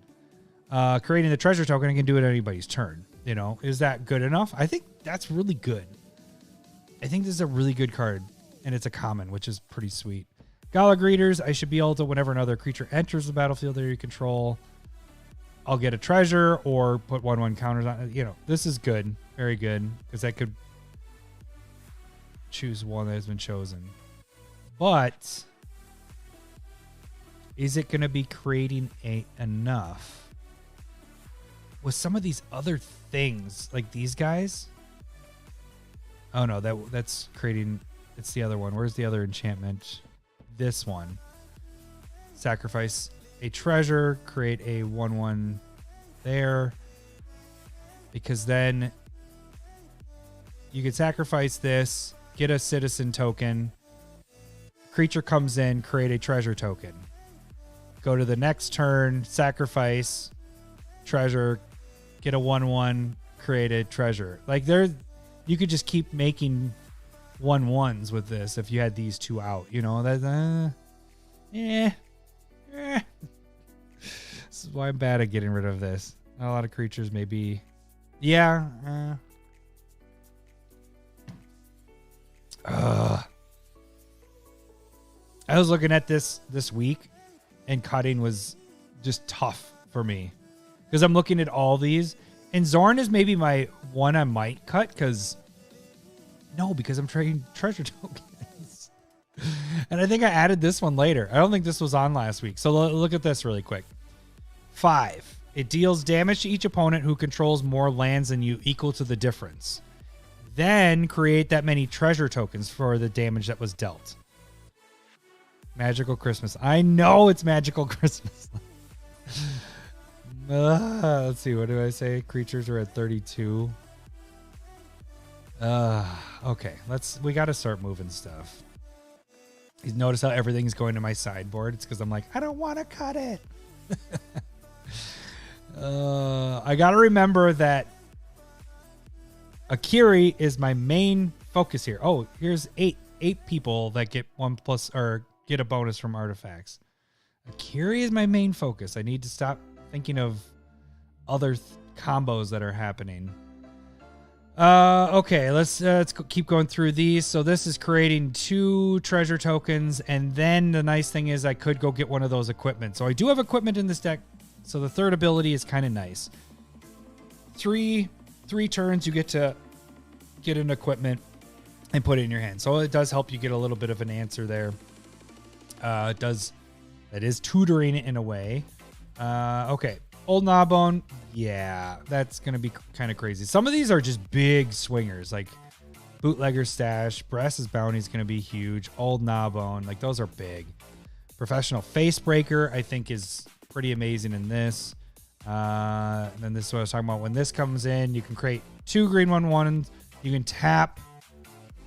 Creating the treasure token, I can do it at anybody's turn. You know, is that good enough? I think that's really good. I think this is a really good card, and it's a common, which is pretty sweet. Gala Greeters, I should be able to, whenever another creature enters the battlefield that you control, I'll get a treasure or put 1/1 counters on it. You know, this is good, very good, because I could choose one that has been chosen. But is it going to be creating enough with some of these other things like these guys? Oh no, that's creating. It's the other one. Where's the other enchantment? This one. Sacrifice a treasure, create a 1/1 there, because then you can sacrifice this, get a citizen token. Creature comes in, create a treasure token. Go to the next turn, sacrifice treasure, get a 1/1, create a treasure. Like you could just keep making 1/1s with this if you had these 2 out. You know that. This is why I'm bad at getting rid of this. Not a lot of creatures, maybe. Yeah. I was looking at this week, and cutting was just tough for me because I'm looking at all these, and Zorn is maybe my one I might cut because I'm trading treasure tokens. And I think I added this one later. I don't think this was on last week. So look at this really quick. 5. It deals damage to each opponent who controls more lands than you, equal to the difference. Then create that many treasure tokens for the damage that was dealt. Magical Christmas. I know it's Magical Christmas. Let's see. What do I say? Creatures are at 32. Okay. We got to start moving stuff. You notice how everything's going to my sideboard? It's because I'm like, I don't want to cut it. I got to remember that Akiri is my main focus here. Oh, here's eight people that get 1+ or get a bonus from artifacts. Akiri is my main focus. I need to stop thinking of other combos that are happening. Okay, let's keep going through these. So this is creating 2 treasure tokens, and then the nice thing is I could go get one of those equipment. So I do have equipment in this deck, so the third ability is kind of nice. 3 turns you get to get an equipment and put it in your hand. So it does help you get a little bit of an answer there. That is tutoring it in a way. Okay. Old Gnawbone, yeah, that's going to be kind of crazy. Some of these are just big swingers, like Bootlegger's Stash. Brass's Bounty is going to be huge. Old Gnawbone, like those are big. Professional Facebreaker, I think, is pretty amazing in this. And then this is what I was talking about. When this comes in, you can create 2 green 1/1. You can tap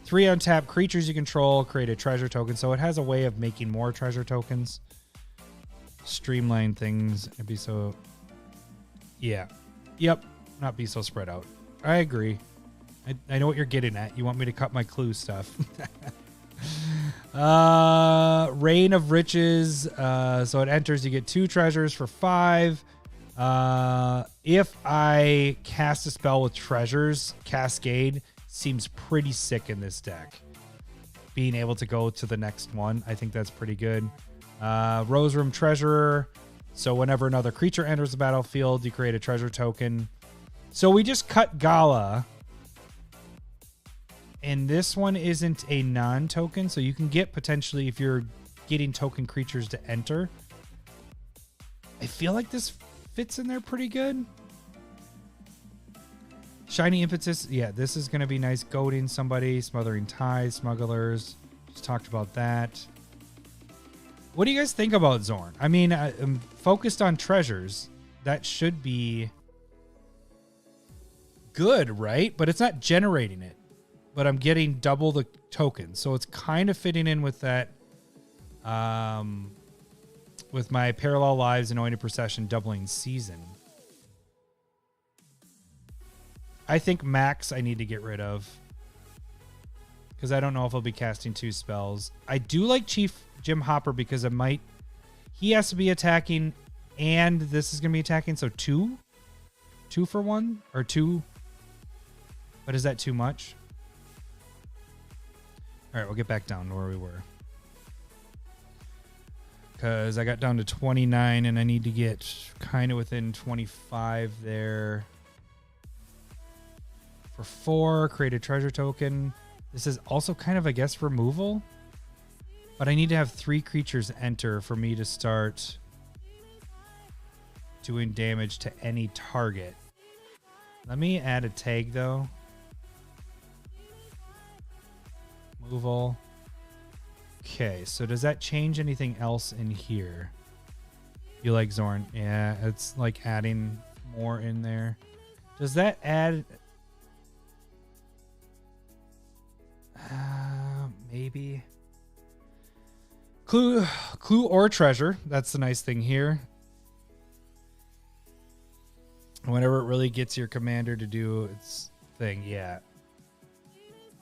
3 untap creatures you control, create a treasure token. So it has a way of making more treasure tokens. Streamline things. It'd be so... Yeah. Yep. Not be so spread out. I agree. I know what you're getting at. You want me to cut my clue stuff. Reign of Riches. So it enters, you get 2 treasures for 5. If I cast a spell with treasures, Cascade seems pretty sick in this deck. Being able to go to the next one, I think that's pretty good. Rose Room Treasurer. So whenever another creature enters the battlefield, you create a treasure token. So we just cut Gala. And this one isn't a non-token, so you can get potentially, if you're getting token creatures to enter. I feel like this fits in there pretty good. Shiny Impetus. Yeah, this is going to be nice. Goading somebody. Smothering Tide. Smugglers. Just talked about that. What do you guys think about Zorn? I mean, I'm focused on treasures. That should be good, right? But it's not generating it. But I'm getting double the tokens. So it's kind of fitting in with that. With my Parallel Lives, Anointed Procession, doubling season. I think Max I need to get rid of. Because I don't know if I'll be casting 2 spells. I do like Chief Jim Hopper because it might... He has to be attacking and this is going to be attacking. So 2? 2 for 1? Or 2? But is that too much? All right, we'll get back down to where we were. Because I got down to 29 and I need to get kind of within 25 there. For 4, create a treasure token. This is also kind of, I guess, removal. But I need to have 3 creatures enter for me to start doing damage to any target. Let me add a tag, though. Removal. Okay, so does that change anything else in here? You like Zorn? Yeah, it's like adding more in there. Does that add... maybe. Clue or treasure. That's the nice thing here. Whenever it really gets your commander to do its thing, yeah.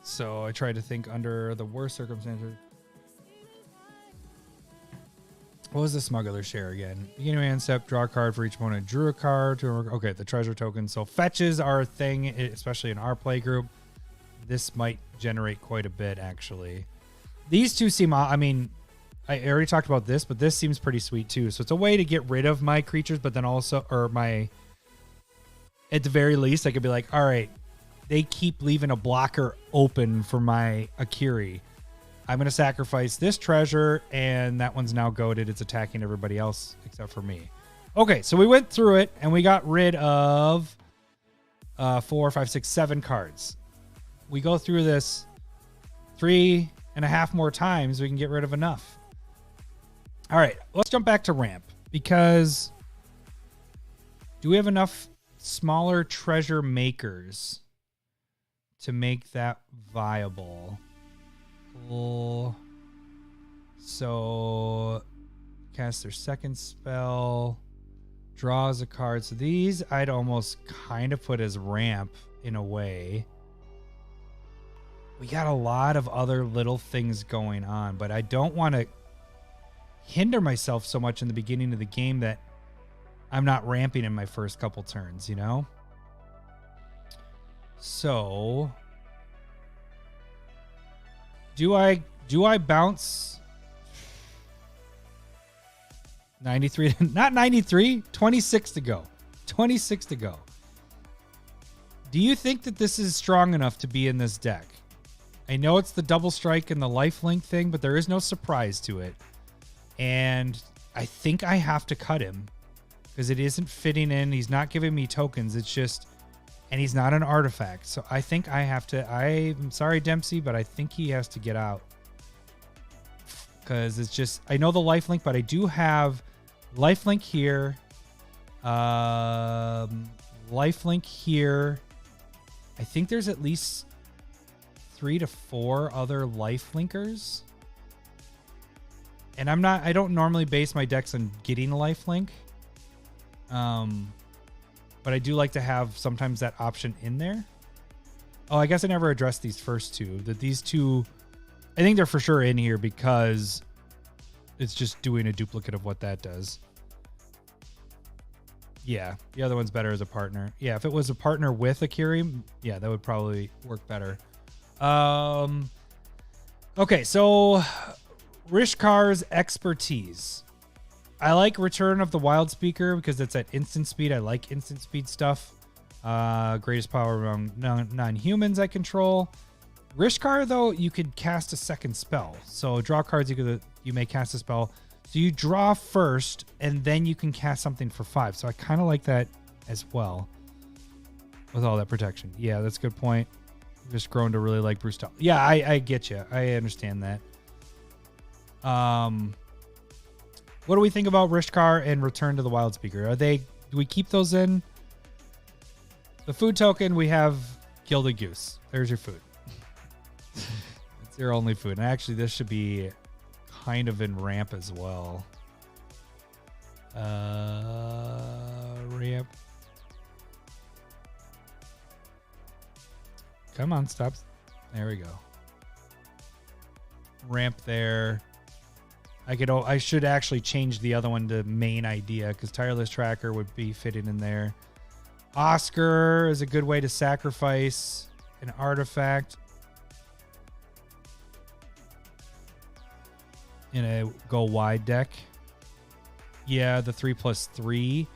So I tried to think under the worst circumstances. What was the smuggler share again? Beginning of hand step, draw a card for each opponent. Drew a card. Okay, the treasure token. So fetches are a thing, especially in our play group. This might generate quite a bit, actually. These two seem... I mean, I already talked about this, but this seems pretty sweet, too. So it's a way to get rid of my creatures, but then also... Or my... At the very least, I could be like, all right, they keep leaving a blocker open for my Akiri. I'm going to sacrifice this treasure, and that one's now goaded. It's attacking everybody else except for me. Okay, so we went through it, and we got rid of 4, 5, 6, 7 cards. We go through this 3.5 more times, we can get rid of enough. All right, let's jump back to ramp, because do we have enough smaller treasure makers to make that viable? So cast their second spell, draws a card. So these I'd almost kind of put as ramp in a way. We got a lot of other little things going on, but I don't want to hinder myself so much in the beginning of the game that I'm not ramping in my first couple turns, you know? So do I bounce 93? Not 93, 26 to go. 26 to go. Do you think that this is strong enough to be in this deck? I know it's the double strike and the lifelink thing, but there is no surprise to it. And I think I have to cut him because it isn't fitting in. He's not giving me tokens. It's just, and he's not an artifact. So I think I have to, I'm sorry, Dempsey, but I think he has to get out. Because it's just, I know the lifelink, but I do have lifelink here. Lifelink here. I think there's at least 3 to 4 other lifelinkers. And I don't normally base my decks on getting a lifelink. But I do like to have sometimes that option in there. Oh, I guess I never addressed these first two. These two, I think they're for sure in here because it's just doing a duplicate of what that does. Yeah, the other one's better as a partner. Yeah, if it was a partner with Akiri, yeah, that would probably work better. Okay, so Rishkar's expertise. I like Return of the Wild Speaker because it's at instant speed. I like instant speed stuff. Greatest power among non-humans I control. Rishkar, though, you could cast a second spell. So draw cards, you may cast a spell. So you draw first, and then you can cast something for 5. So I kind of like that as well. With all that protection. Yeah, that's a good point. I've just grown to really like Bruce Tal. Yeah, I get you. I understand that. What do we think about Rishkar and Return to the Wild Speaker? Do we keep those in? The food token, we have Gilded Goose. There's your food. It's your only food. And actually, this should be kind of in ramp as well. Ramp. Come on, stop. There we go. Ramp there. I should actually change the other one to main idea because Tireless Tracker would be fitting in there. Oscar is a good way to sacrifice an artifact in a go wide deck. Yeah, the 3+3.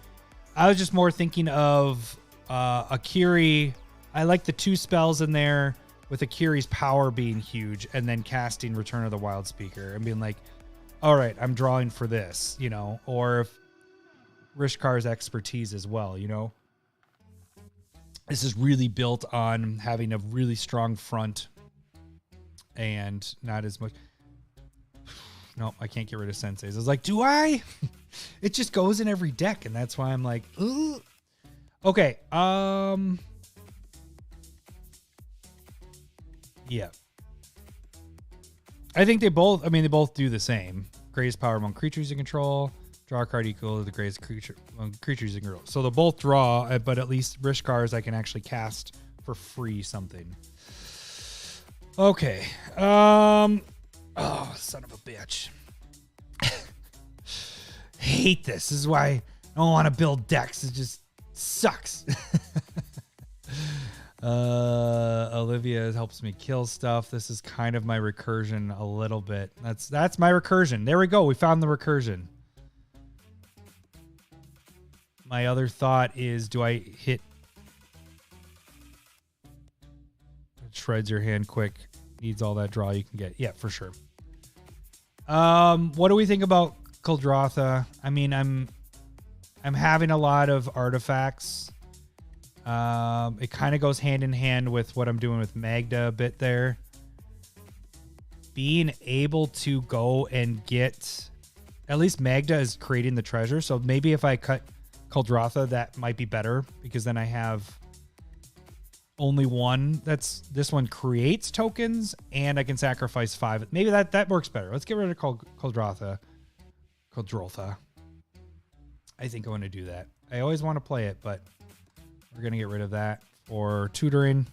I was just more thinking of Akiri. I like the 2 spells in there with Akiri's power being huge and then casting Return of the Wild Speaker and being like, all right, I'm drawing for this, you know, or if Rishkar's expertise as well, you know. This is really built on having a really strong front and not as much. No, I can't get rid of Senseis. I was like, do I? It just goes in every deck, and that's why I'm like, ugh. Okay. Yeah. I think they both do the same. Greatest power among creatures you control. Draw a card equal to the greatest creature among creatures you control. So they'll both draw, but at least Rishkars I can actually cast for free something. Okay. Oh, son of a bitch. Hate this. This is why I don't want to build decks. It just sucks. Olivia helps me kill stuff. This is kind of my recursion a little bit. That's my recursion. There we go. We found the recursion. My other thought is, do I hit? It shreds your hand quick. Needs all that draw you can get. Yeah, for sure. What do we think about Kuldrotha? I mean, I'm having a lot of artifacts. It kind of goes hand in hand with what I'm doing with Magda a bit there. Being able to go and get, at least Magda is creating the treasure. So maybe if I cut Kuldrotha, that might be better because then I have only one. This one creates tokens and I can sacrifice 5. Maybe that works better. Let's get rid of Kuldrotha. I think I want to do that. I always want to play it, but we're going to get rid of that for tutoring.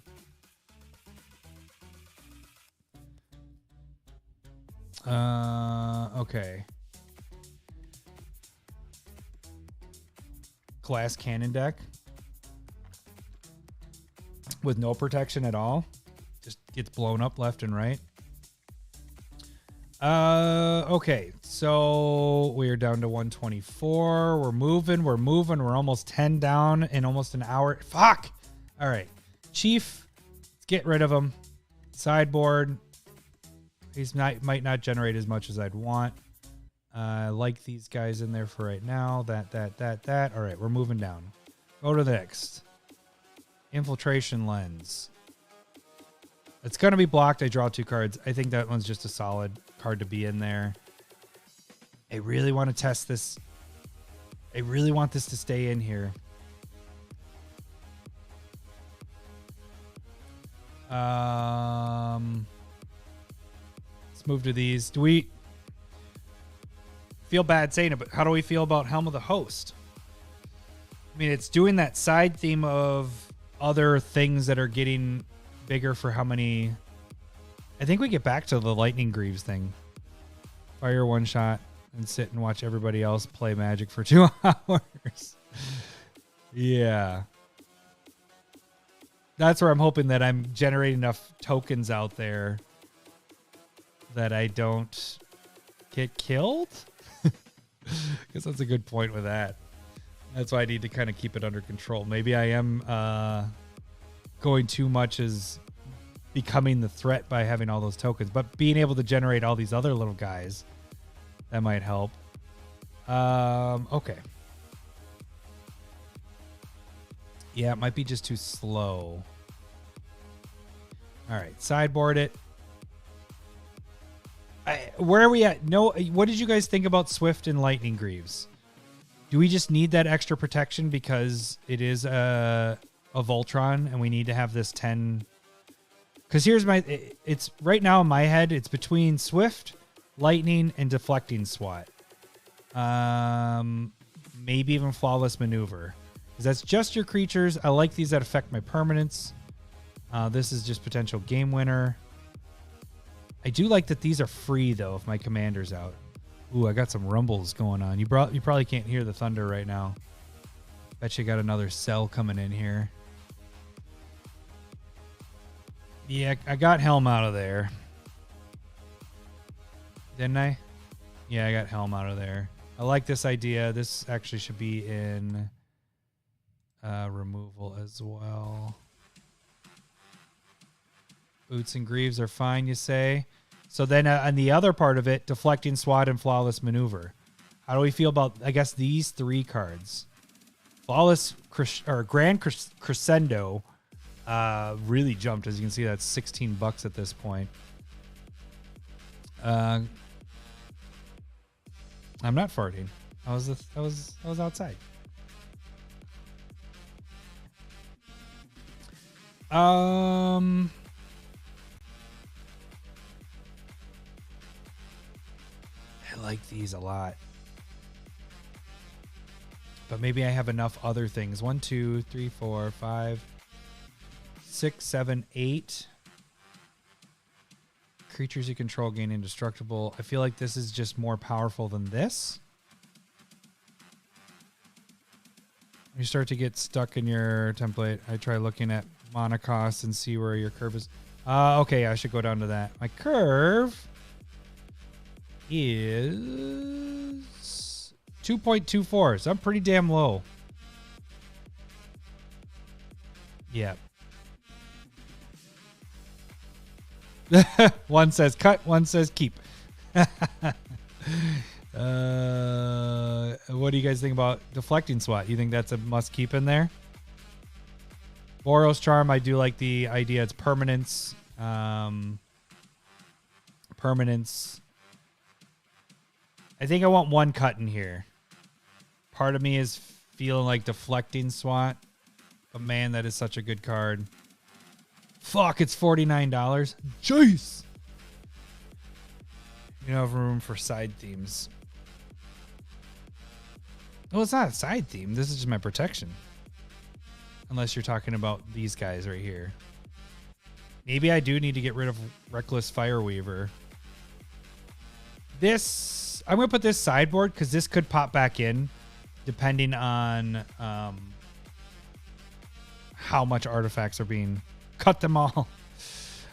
Okay. Glass cannon deck with no protection at all. Just gets blown up left and right. Okay. So we are down to 124. We're moving. We're almost 10 down in almost an hour. Fuck. All right. Chief, let's get rid of him. Sideboard. Might not generate as much as I'd want. I like these guys in there for right now. That. All right, we're moving down. Go to the next. Infiltration Lens. It's going to be blocked. I draw 2 cards. I think that one's just a solid card to be in there. I really want to test this. I really want this to stay in here. Let's move to these. Do we feel bad saying it, but how do we feel about Helm of the Host? I mean, it's doing that side theme of other things that are getting bigger for how many. I think we get back to the Lightning Greaves thing. Fire 1 shot and sit and watch everybody else play Magic for 2 hours. Yeah. That's where I'm hoping that I'm generating enough tokens out there that I don't get killed. Guess that's a good point with that. That's why I need to kind of keep it under control. Maybe I am going too much as becoming the threat by having all those tokens, but being able to generate all these other little guys, that might help. Okay. Yeah, it might be just too slow. All right, sideboard it. Where are we at? No, what did you guys think about Swift and Lightning Greaves? Do we just need that extra protection because it is a Voltron and we need to have this 10? Because here's it's right now in my head, it's between Swift, Lightning, and Deflecting Swat. Maybe even Flawless Maneuver. Because that's just your creatures. I like these that affect my permanents. This is just potential game winner. I do like that these are free, though, if my commander's out. Ooh, I got some rumbles going on. You probably can't hear the thunder right now. Bet you got another cell coming in here. Yeah, I got Helm out of there. Didn't I? Yeah, I got Helm out of there. I like this idea. This actually should be in removal as well. Boots and Greaves are fine, you say? So then on the other part of it, Deflecting Swat and Flawless Maneuver. How do we feel about, I guess, these three cards? Flawless or Grand Crescendo really jumped. As you can see, that's $16 at this point. I'm not farting. I was outside. I like these a lot. But maybe I have enough other things. 1, 2, 3, 4, 5, 6, 7, 8. Creatures you control gain indestructible. I feel like this is just more powerful than this. You start to get stuck in your template. I try looking at mana costs and see where your curve is. Okay, I should go down to that. My curve is 2.24, so I'm pretty damn low. Yeah. One says cut, one says keep. What do you guys think about Deflecting Swat? You think that's a must keep in there? Boros Charm, I do like the idea. It's permanence. Permanence. I think I want one cut in here. Part of me is feeling like Deflecting Swat. But man, that is such a good card. Fuck, it's $49. Jeez. You don't have room for side themes. Well, it's not a side theme. This is just my protection. Unless you're talking about these guys right here. Maybe I do need to get rid of Reckless Fireweaver. This, I'm going to put this sideboard because this could pop back in depending on how much artifacts are being... Cut them all.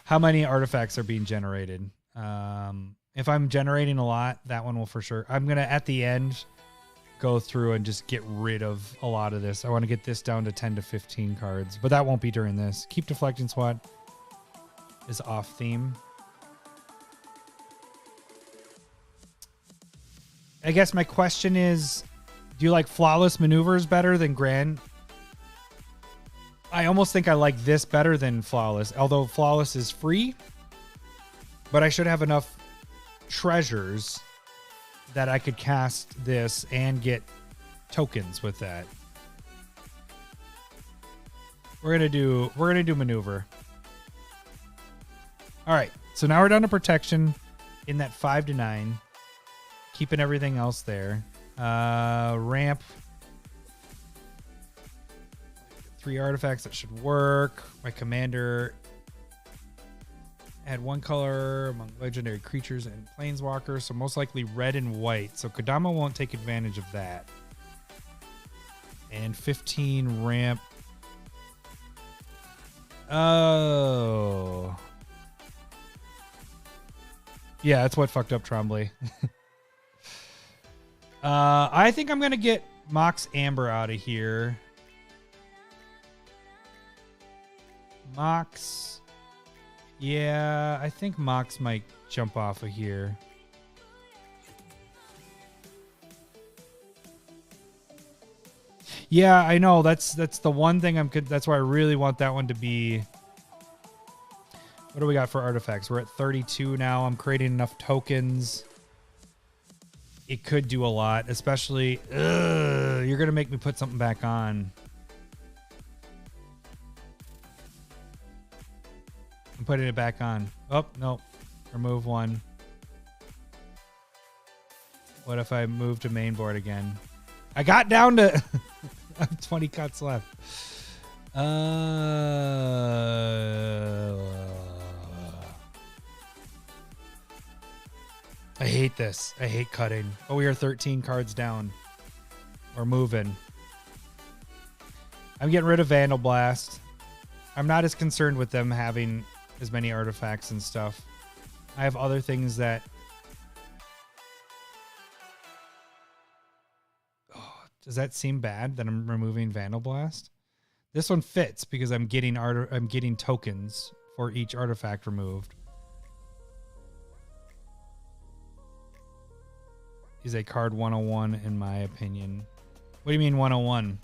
How many artifacts are being generated? If I'm generating a lot, that one will for sure. I'm going to, at the end, go through and just get rid of a lot of this. I want to get this down to 10 to 15 cards, but that won't be during this. Keep Deflecting Swat is off theme. I guess my question is, do you like Flawless Maneuvers better than Grand? I almost think I like this better than Flawless, although Flawless is free, but I should have enough treasures that I could cast this and get tokens with that. We're gonna do Maneuver. All right, so now we're down to protection in that 5 to 9, keeping everything else there. Ramp. 3 artifacts, that should work. My commander had 1 color among legendary creatures and planeswalkers, so most likely red and white. So Kodama won't take advantage of that. And 15 ramp. Oh. Yeah, that's what fucked up Trombley. I think I'm going to get Mox Amber out of here. Mox. Yeah, I think Mox might jump off of here. Yeah, I know. That's the one thing that's why I really want that one to be. What do we got for artifacts? We're at 32 now. I'm creating enough tokens. It could do a lot, especially you're going to make me put something back on. I'm putting it back on. Oh, no. Remove one. What if I move to main board again? I got down to I have 20 cuts left. I hate this. I hate cutting. Oh, we are 13 cards down. We're moving. I'm getting rid of Vandal Blast. I'm not as concerned with them having as many artifacts and stuff. I have other things that... Oh, does that seem bad that I'm removing Vandal Blast? This one fits because I'm getting tokens for each artifact removed. Is a card 101 in my opinion. What do you mean 101?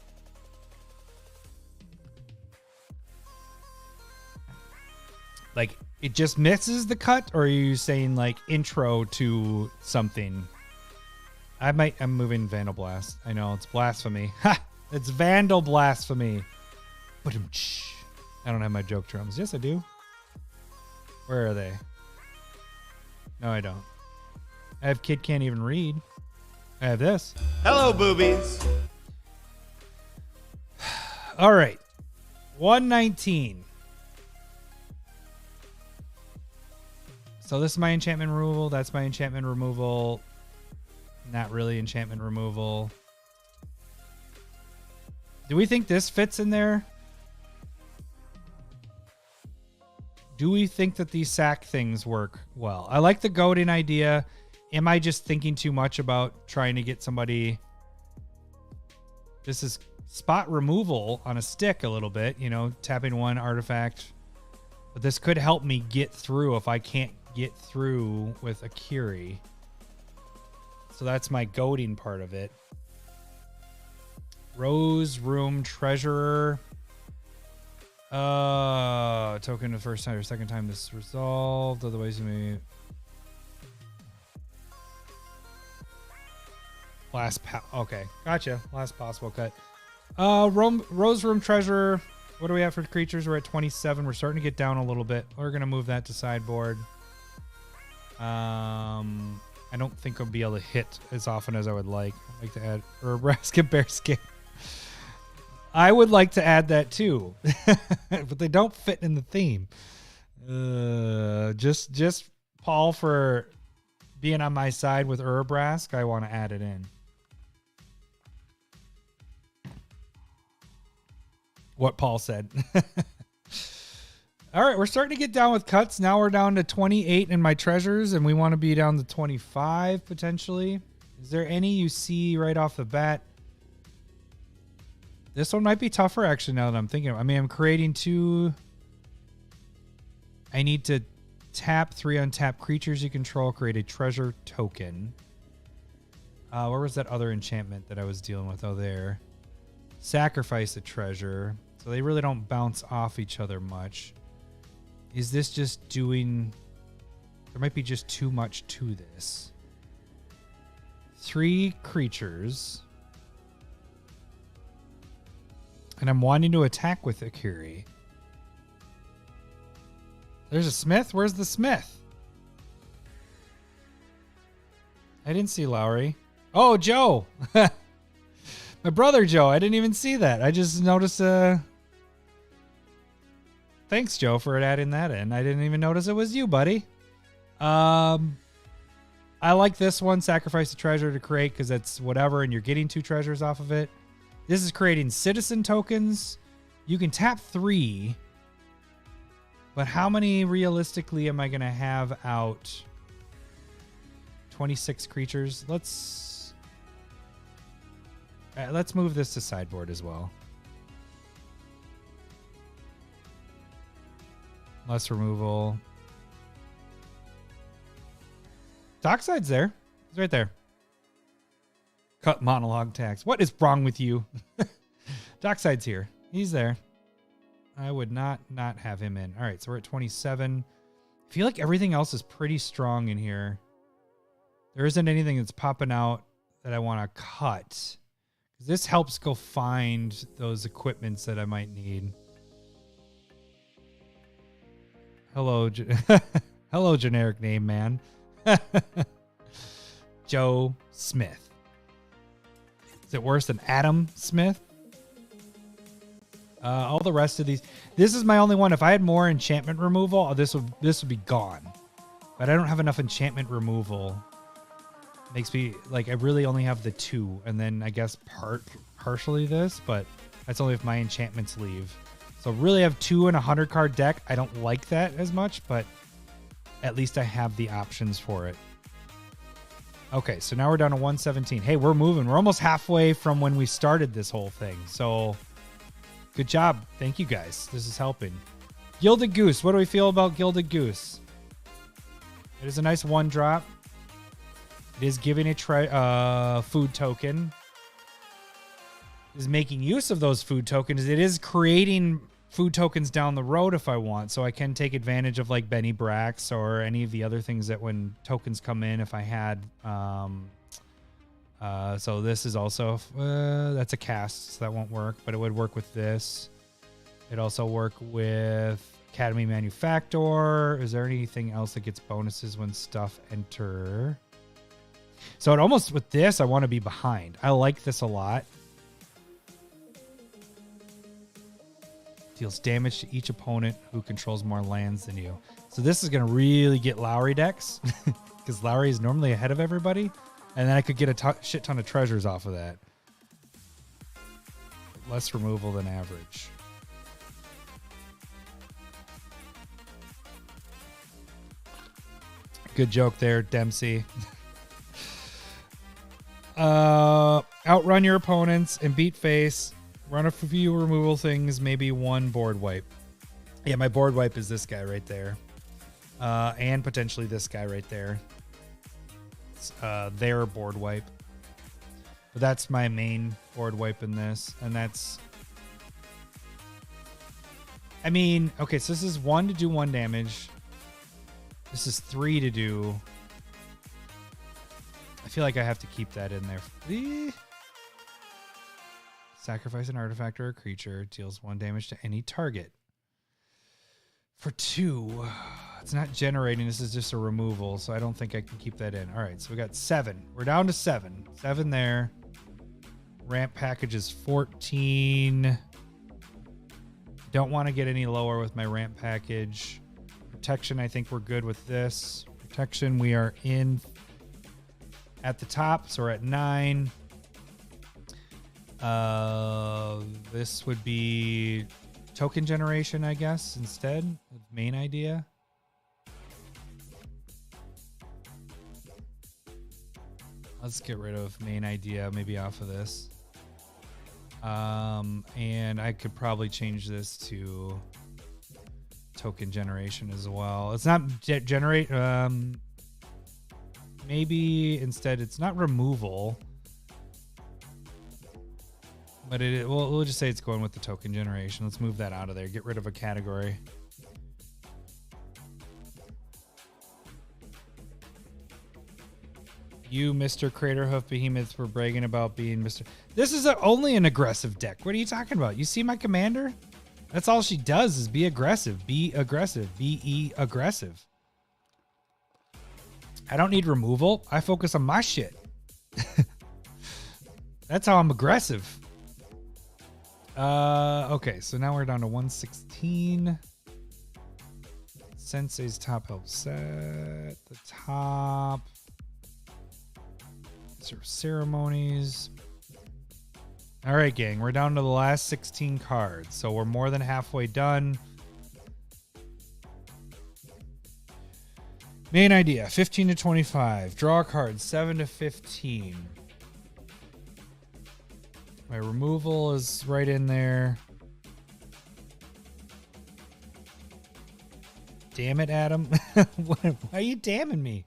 Like it just misses the cut, or are you saying like intro to something? I'm moving Vandal Blast. I know it's blasphemy. Ha! It's Vandal Blasphemy. But I don't have my joke drums. Yes, I do. Where are they? No, I don't. I have Kid Can't Even Read. I have this. Hello, boobies. All right. 119. So this is my enchantment removal. That's my enchantment removal. Not really enchantment removal. Do we think this fits in there? Do we think that these sack things work well? I like the goading idea. Am I just thinking too much about trying to get somebody? This is spot removal on a stick a little bit, you know, tapping one artifact. But this could help me get through if I can't get through with Akiri. So that's my goading part of it. Rose Room Treasurer. Token the first time or second time this is resolved. Otherwise, you may... Okay, gotcha. Last possible cut. Rose Room Treasurer. What do we have for creatures? We're at 27. We're starting to get down a little bit. We're going to move that to sideboard. I don't think I'll be able to hit as often as I would like. I'd like to add Basket Bearskin. I would like to add that too, but they don't fit in the theme. Just Paul for being on my side with Urabrask. I want to add it in. What Paul said. All right, we're starting to get down with cuts. Now we're down to 28 in my treasures, and we want to be down to 25 potentially. Is there any you see right off the bat? This one might be tougher, actually, now that I'm thinking. I mean, I'm creating two. I need to tap 3 untapped creatures you control, create a treasure token. Where was that other enchantment that I was dealing with? Oh, there. Sacrifice a treasure. So they really don't bounce off each other much. Is this just doing... There might be just too much to this. 3 creatures... And I'm wanting to attack with Akiri. There's a Smith? Where's the Smith? I didn't see Lowery. Oh, Joe! My brother Joe. I didn't even see that. I just noticed... Thanks, Joe, for adding that in. I didn't even notice it was you, buddy. I like this one. Sacrifice a treasure to create because that's whatever, and you're getting 2 treasures off of it. This is creating citizen tokens. You can tap 3. But how many realistically am I going to have out? 26 creatures. Let's Let's move this to sideboard as well. Less removal. Dockside's there. He's right there. Cut monologue tax. What is wrong with you? Dockside's here. He's there. I would not have him in. All right, so we're at 27. I feel like everything else is pretty strong in here. There isn't anything that's popping out that I want to cut. This helps go find those equipments that I might need. Hello, hello, generic name, man. Joe Smith. Is it worse than Adam Smith? All the rest of these. This is my only one. If I had more enchantment removal, this would be gone. But I don't have enough enchantment removal. Makes me like I really only have the 2, and then I guess partially this, but that's only if my enchantments leave. So really have 2 in a 100 card deck. I don't like that as much, but at least I have the options for it. Okay, so now we're down to 117. Hey, we're moving. We're almost halfway from when we started this whole thing. So good job. Thank you guys. This is helping. Gilded Goose. What do we feel about Gilded Goose? It is a nice 1-drop. It is giving a food token. It is making use of those food tokens. It is creating food tokens down the road if I want. So I can take advantage of like Benny Brax or any of the other things that when tokens come in, if I had. So this is also, that's a cast, so that won't work. But it would work with this. It'd also work with Academy Manufactor. Is there anything else that gets bonuses when stuff enter? So it almost, with this, I want to be behind. I like this a lot. Deals damage to each opponent who controls more lands than you. So this is going to really get Lowery decks. Because Lowery is normally ahead of everybody. And then I could get a shit ton of treasures off of that. Less removal than average. Good joke there, Dempsey. Outrun your opponents and beat face. Run a few removal things, maybe 1 board wipe. Yeah, my board wipe is this guy right there. And potentially this guy right there. It's their board wipe. But that's my main board wipe in this. And that's... I mean, okay, so this is 1 to do 1 damage. This is 3 to do... I feel like I have to keep that in there. Sacrifice an artifact or a creature. Deals 1 damage to any target. For 2. It's not generating. This is just a removal, so I don't think I can keep that in. All right, so we got 7. We're down to 7. 7 there. Ramp package is 14. Don't want to get any lower with my ramp package. Protection, I think we're good with this. Protection, we are in at the top, so we're at 9. This would be token generation, I guess, instead. Main idea. Let's get rid of main idea, maybe off of this. And I could probably change this to token generation as well. It's not generate. Maybe instead it's not removal, but we'll just say it's going with the token generation. Let's move that out of there. Get rid of a category. You, Mr. Craterhoof Behemoths, were bragging about being Mr. This is only an aggressive deck. What are you talking about? You see my commander? That's all she does is be aggressive. Be aggressive. Be aggressive. I don't need removal. I focus on my shit. That's how I'm aggressive. Okay, so now we're down to 116. Sensei's top help set. The top. Ceremonies. All right, gang. We're down to the last 16 cards. So we're more than halfway done. Main idea, 15 to 25. Draw a card, 7 to 15. My removal is right in there. Damn it, Adam. Why are you damning me?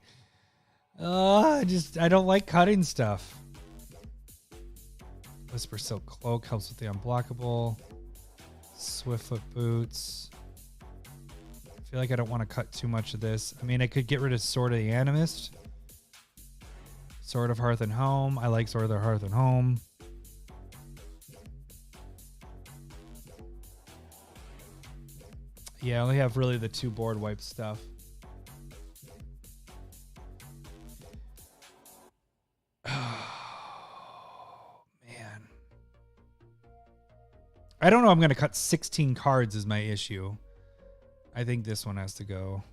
I don't like cutting stuff. Whisper Silk Cloak helps with the unblockable. Swiftfoot Boots. I feel like I don't want to cut too much of this. I mean, I could get rid of Sword of the Animist. Sword of Hearth and Home. I like Sword of the Hearth and Home. Yeah, I only have really the 2 board wipe stuff. Oh, man. I don't know. I'm going to cut 16 cards is my issue. I think this one has to go.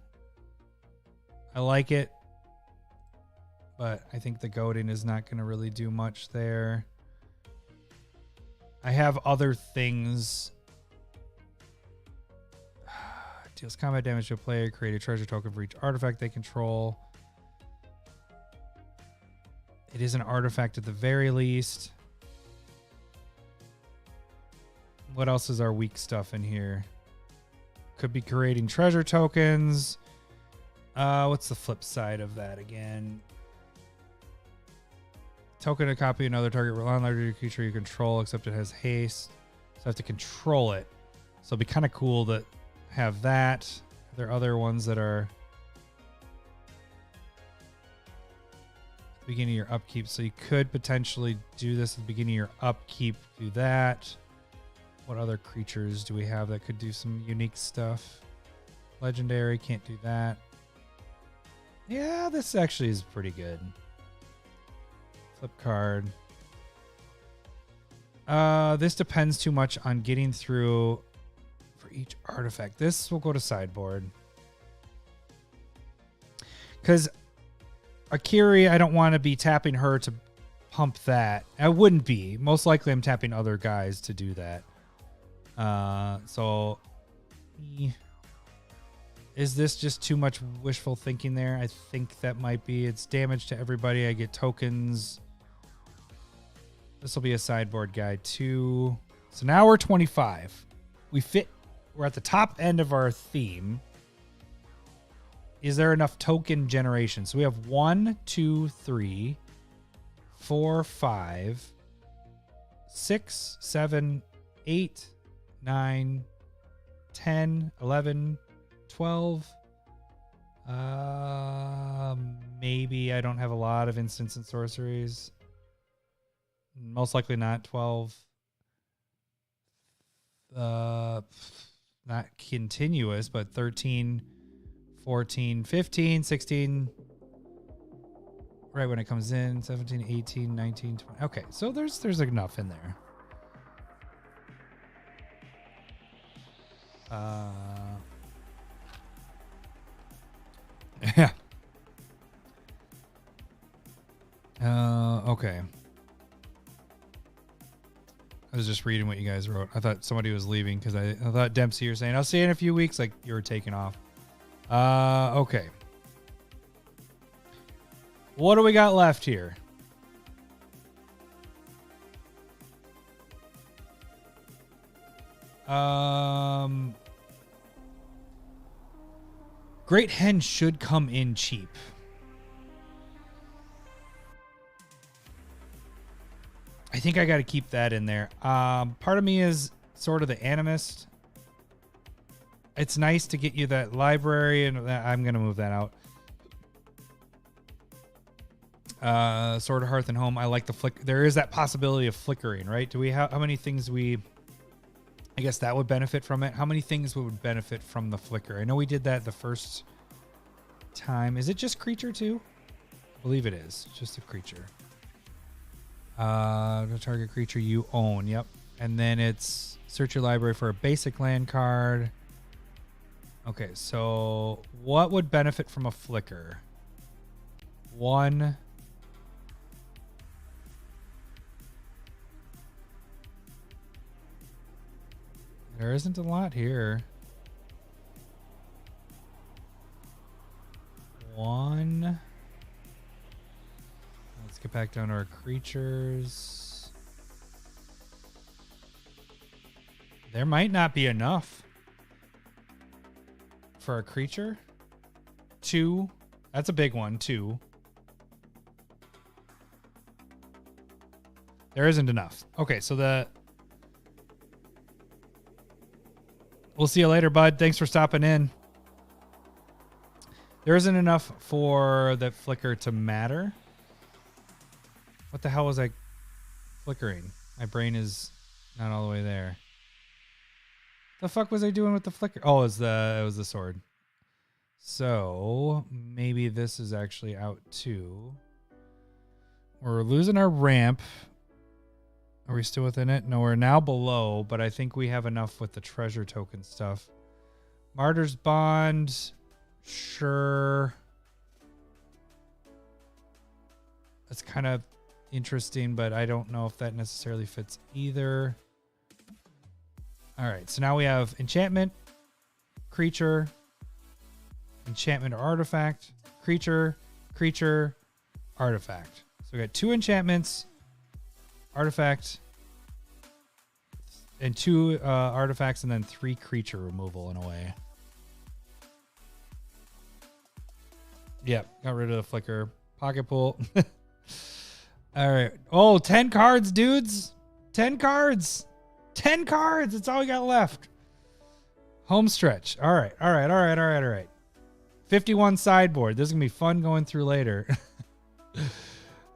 I like it, but I think the goading is not going to really do much there. I have other things. Deals combat damage to a player. Create a treasure token for each artifact they control. It is an artifact at the very least. What else is our weak stuff in here? Could be creating treasure tokens. What's the flip side of that again? Token to copy another target non-legendary creature you control, except it has haste. So I have to control it. So it'd be kind of cool to have that. There are other ones that are beginning of your upkeep. So you could potentially do this at the beginning of your upkeep. Do that. What other creatures do we have that could do some unique stuff? Legendary, can't do that. Yeah, this actually is pretty good. Flip card. This depends too much on getting through for each artifact. This will go to sideboard. Because Akiri, I don't want to be tapping her to pump that. I wouldn't be. Most likely I'm tapping other guys to do that. So is this just too much wishful thinking there? I think that might be. It's damage to everybody. I get tokens. This will be a sideboard guide too. So now we're 25. We're at the top end of our theme. Is there enough token generation? So we have 1, 2, 3, 4, 5, 6, 7, 8, 9, 10, 11, 12. Maybe I don't have a lot of instants and sorceries. Most likely not 12. Not continuous, but 13, 14, 15, 16. Right when it comes in, 17, 18, 19, 20. Okay, so there's enough in there. Yeah. Okay. I was just reading what you guys wrote. I thought somebody was leaving because I thought Dempsey, you're saying, I'll see you in a few weeks. Like you were taking off. Okay. What do we got left here? Great Hen should come in cheap. I think I got to keep that in there. Part of me is sort of the animist. It's nice to get you that library, and I'm going to move that out. Sword of Hearth and Home. I like the flick. There is that possibility of flickering, right? Do we have how many things I guess that would benefit from it. How many things would benefit from the flicker? I know we did that the first time. Is it just creature too? I believe it is. Just a creature. The target creature you own. Yep. And then it's search your library for a basic land card. Okay, so what would benefit from a flicker? 1. There isn't a lot here. 1. Let's get back down to our creatures. There might not be enough for a creature. 2. That's a big one, 2. There isn't enough. Okay, so we'll see you later, bud. Thanks for stopping in. There isn't enough for that flicker to matter. What the hell was I flickering? My brain is not all the way there. The fuck was I doing with the flicker? Oh, it was the sword. So maybe this is actually out too. We're losing our ramp. Are we still within it? No, we're now below, but I think we have enough with the treasure token stuff. Martyr's Bond. Sure. That's kind of interesting, but I don't know if that necessarily fits either. All right, so now we have enchantment, creature, enchantment or artifact, creature, creature, artifact. So we got 2 enchantments, artifact, and 2 artifacts, and then 3 creature removal in a way. Yep, got rid of the flicker. Pocket pull. All right. Oh, 10 cards, dudes. 10 cards. 10 cards. That's all we got left. Home stretch. All right. All right. All right. All right. All right. 51 sideboard. This is going to be fun going through later.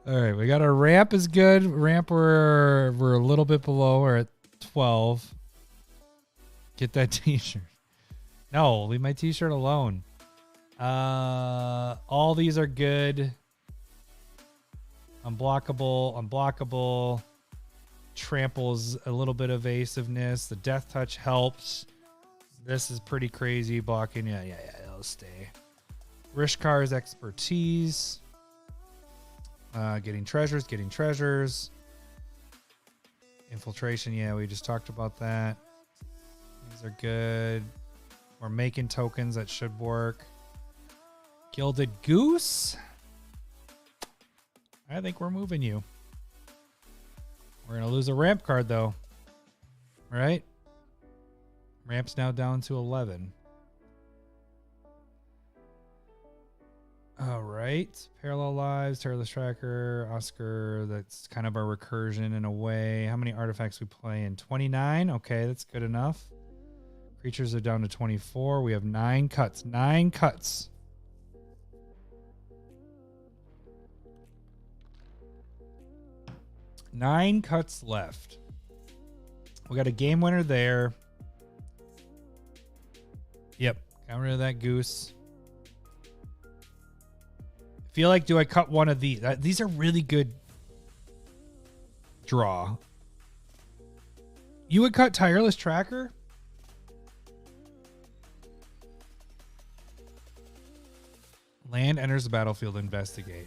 All right. We got our ramp is good. Ramp, we're a little bit below. We're at 12. Get that t-shirt. No, leave my t-shirt alone. All these are good. Unblockable. Tramples a little bit of evasiveness. The death touch helps. This is pretty crazy. Blocking. Yeah, it'll stay. Rishkar's expertise. Getting treasures. Infiltration. Yeah, we just talked about that. These are good. We're making tokens that should work. Gilded Goose. I think we're moving you. We're going to lose a ramp card, though. All right? Ramp's now down to 11. All right. Parallel Lives, Terrorless Tracker, Oscar. That's kind of our recursion in a way. How many artifacts we play in? 29? Okay, that's good enough. Creatures are down to 24. We have 9 cuts. 9 cuts. Nine cuts left. We got a game winner there. Yep. Got rid of that goose. Feel like, do I cut one of these? These are really good draw. You would cut Tireless Tracker? Land enters the battlefield, investigate.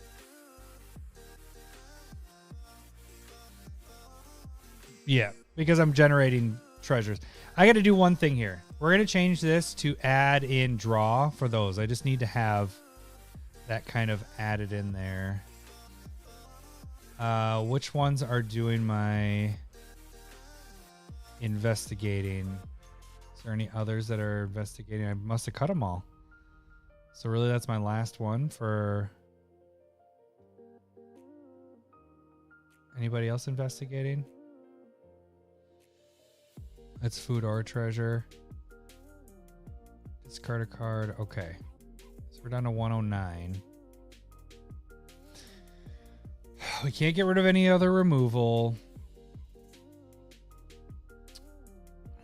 Yeah, because I'm generating treasures. I got to do one thing here. We're going to change this to add in draw for those. I just need to have that kind of added in there. Which ones are doing my investigating? Is there any others that are investigating? I must have cut them all. So really that's my last one for... Anybody else investigating? That's food or treasure. Discard a card. Okay. So we're down to 109. We can't get rid of any other removal.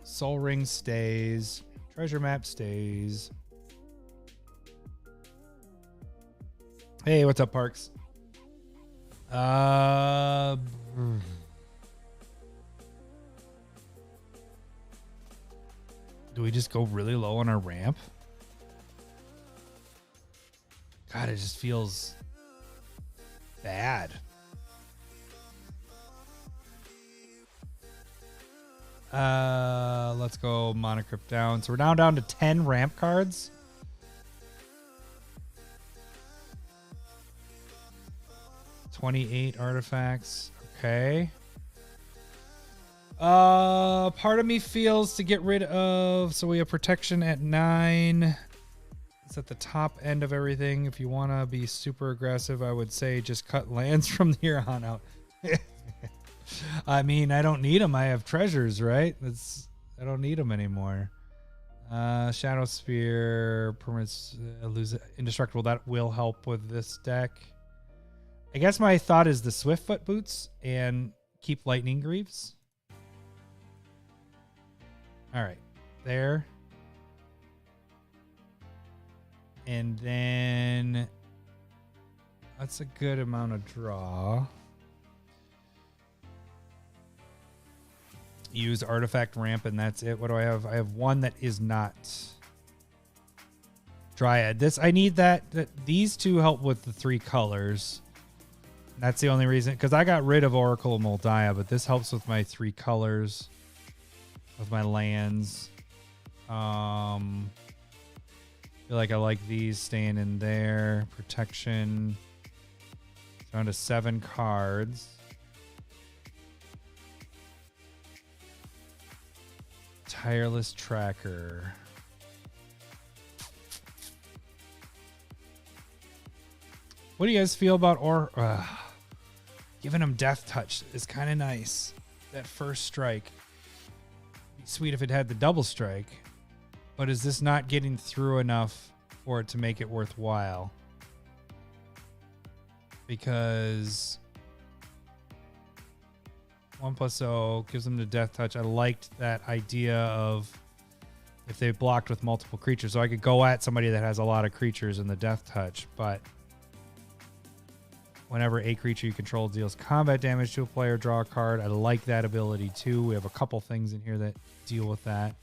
Soul Ring stays. Treasure Map stays. Hey, what's up, Parks? Do we just go really low on our ramp? God, it just feels bad. Let's go Monocrypt down. So we're now down to 10 ramp cards. $28 artifacts. Okay. Part of me feels to get rid of, so we have protection at 9. It's at the top end of everything. If you want to be super aggressive, I would say just cut lands from here on out. I mean, I don't need them. I have treasures, right? I don't need them anymore. Shadow Sphere, permanents, lose indestructible. That will help with this deck. I guess my thought is the Swiftfoot Boots and keep Lightning Greaves. All right, there. And then that's a good amount of draw. Use Artifact Ramp and that's it. What do I have? I have one that is not Dryad. I need that these two help with the 3 colors. That's the only reason, because I got rid of Oracle of Moldiah, but this helps with my 3 colors, with my lands. Feel like I like these staying in there. Protection. Down to 7 cards. Tireless Tracker. What do you guys feel about giving him Death Touch is kind of nice. That first strike. Be sweet if it had the double strike. But is this not getting through enough for it to make it worthwhile? Because 1+0 gives them the Death Touch. I liked that idea of if they blocked with multiple creatures. So I could go at somebody that has a lot of creatures in the Death Touch, but whenever a creature you control deals combat damage to a player, draw a card. I like that ability too. We have a couple things in here that deal with that.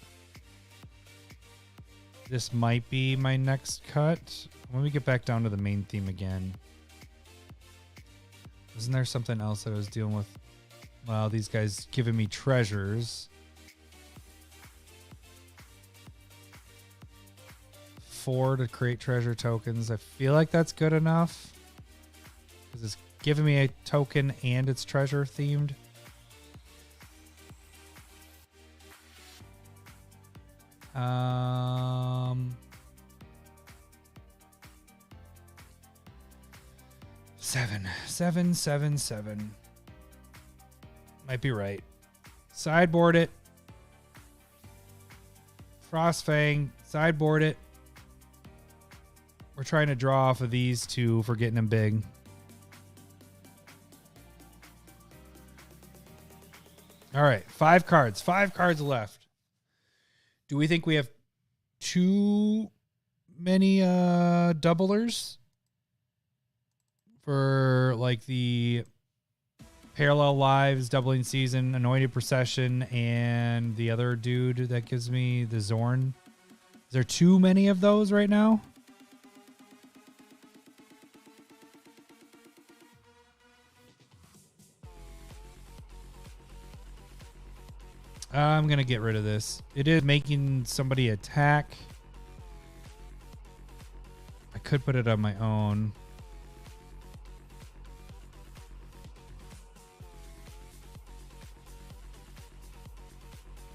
This might be my next cut. Let me get back down to the main theme again. Isn't there something else that I was dealing with? Well, these guys giving me treasures. 4 to create treasure tokens. I feel like that's good enough. Because it's giving me a token and it's treasure themed. Seven. Might be right. Sideboard it. Frostfang. Sideboard it. We're trying to draw off of these two for getting them big. All right. 5 cards. 5 cards left. Do we think we have too many doublers for like the Parallel Lives, Doubling Season, Anointed Procession, and the other dude that gives me the Zorn? Is there too many of those right now? I'm going to get rid of this. It is making somebody attack. I could put it on my own.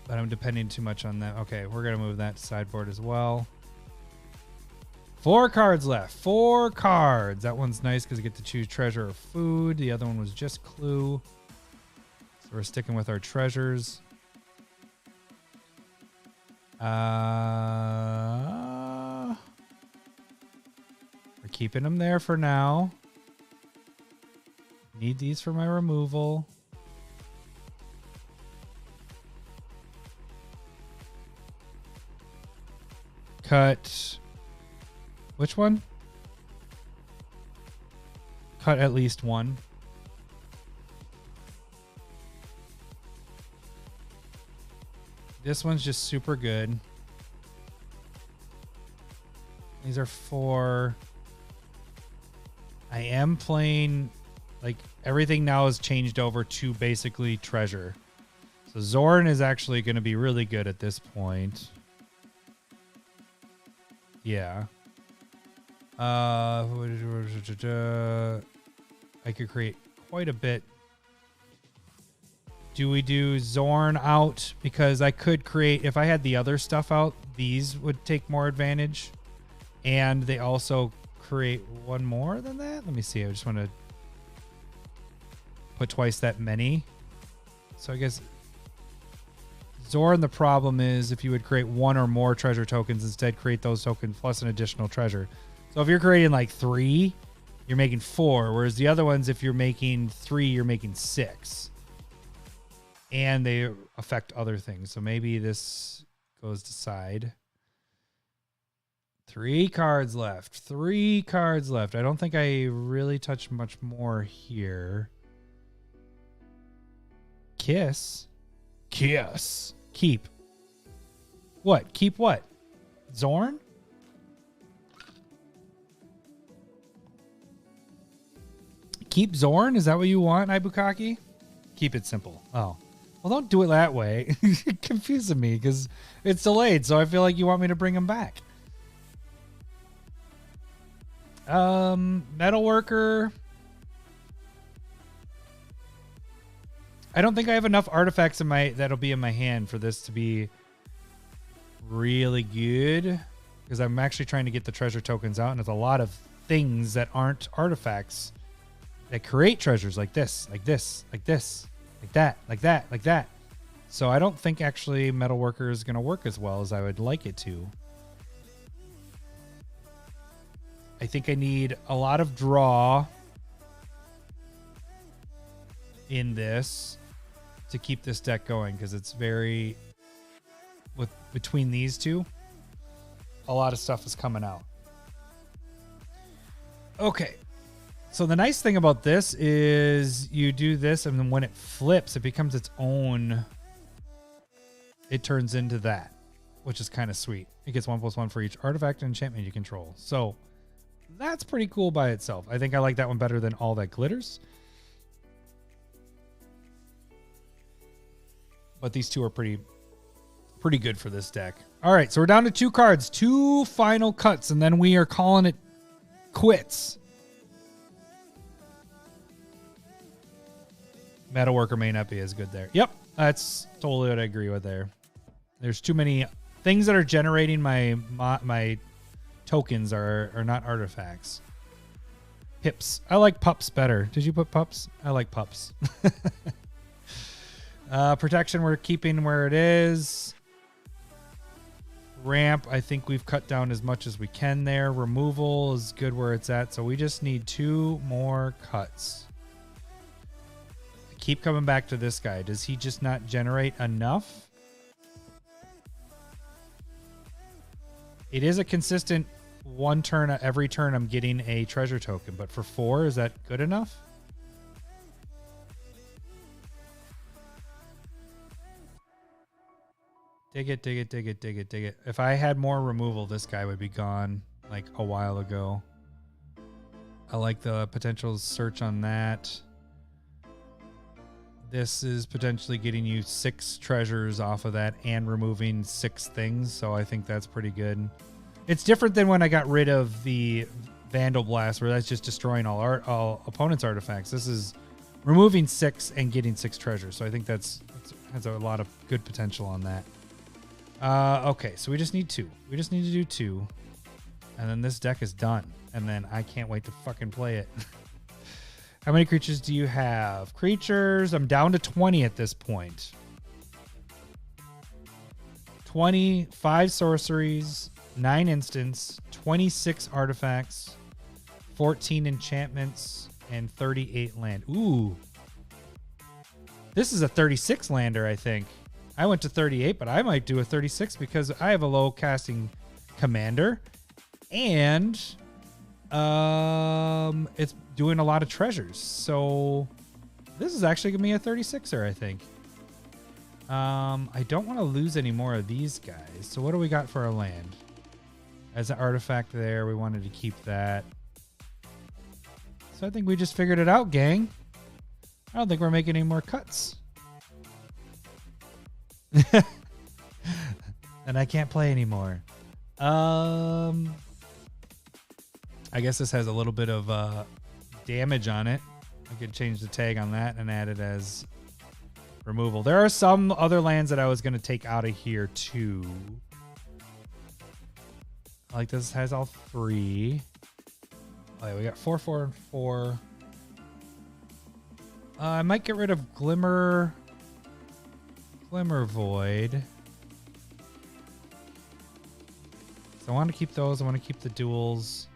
But I'm depending too much on that. Okay, we're going to move that to sideboard as well. 4 cards left. 4 cards. That one's nice because I get to choose treasure or food. The other one was just clue. So we're sticking with our treasures. We're keeping them there for now. Need these for my removal. Cut. Which one? Cut at least one. This one's just super good. These are 4. I am playing, like, everything now has changed over to basically treasure. So Zorn is actually going to be really good at this point. Yeah. I could create quite a bit Do we do Zorn out? Because I could create, if I had the other stuff out, these would take more advantage. And they also create one more than that. Let me see. I just want to put twice that many. So I guess Zorn, the problem is if you would create one or more treasure tokens, instead create those tokens plus an additional treasure. So if you're creating like 3, you're making 4. Whereas the other ones, if you're making 3, you're making 6. And they affect other things. So maybe this goes to side. 3 cards left. 3 cards left. I don't think I really touch much more here. Kiss. Kiss. Keep. What? Keep what? Zorn? Keep Zorn? Is that what you want, Ibukaki? Keep it simple. Oh. Well, don't do it that way. You're confusing me because it's delayed, so I feel like you want me to bring him back. Metalworker. I don't think I have enough artifacts in my that'll be in my hand for this to be really good, because I'm actually trying to get the treasure tokens out, and there's a lot of things that aren't artifacts that create treasures like this, like this, like this, like that, like that, like that. So I don't think actually Metalworker is going to work as well as I would like it to. I think I need a lot of draw in this to keep this deck going, because it's very, between these two, a lot of stuff is coming out. Okay. So the nice thing about this is you do this, and then when it flips, it becomes its own. It turns into that, which is kind of sweet. It gets 1+1 for each artifact and enchantment you control. So that's pretty cool by itself. I think I like that one better than all that glitters. But these two are pretty good for this deck. All right, so we're down to 2 cards, 2 final cuts, and then we are calling it quits. Metalworker may not be as good there. Yep, that's totally what I agree with there. There's too many things that are generating my tokens are not artifacts. Pips. I like pups better. Did you put pups? I like pups. Protection we're keeping where it is. Ramp, I think we've cut down as much as we can there. Removal is good where it's at. So we just need 2 more cuts. I keep coming back to this guy. Does he just not generate enough? It is a consistent 1 turn every turn I'm getting a treasure token, but for 4, is that good enough? Dig it, dig it, dig it, dig it, dig it. If I had more removal, this guy would be gone like a while ago. I like the potential search on that. This is potentially getting you 6 treasures off of that and removing 6 things, so I think that's pretty good. It's different than when I got rid of the Vandal Blast, where that's just destroying all opponents' artifacts. This is removing 6 and getting 6 treasures, so I think that's has a lot of good potential on that. Okay, so we just need 2. We just need to do 2. And then this deck is done. And then I can't wait to fucking play it. How many creatures do you have? Creatures, I'm down to 20 at this point. 25 sorceries, 9 instants, 26 artifacts, 14 enchantments, and 38 land. Ooh. This is a 36 lander, I think. I went to 38, but I might do a 36 because I have a low casting commander, and it's doing a lot of treasures. So this is actually gonna be a 36er, I think. I don't want to lose any more of these guys. So what do we got for our land? As an artifact there, we wanted to keep that. So I think we just figured it out, gang. I don't think we're making any more cuts. And I can't play anymore. I guess this has a little bit of damage on it. I could change the tag on that and add it as removal. There are some other lands that I was going to take out of here too. Like this has all 3. Oh, yeah, we got 4, 4, and 4. I might get rid of Glimmer Void. So I want to keep those. I want to keep the duels.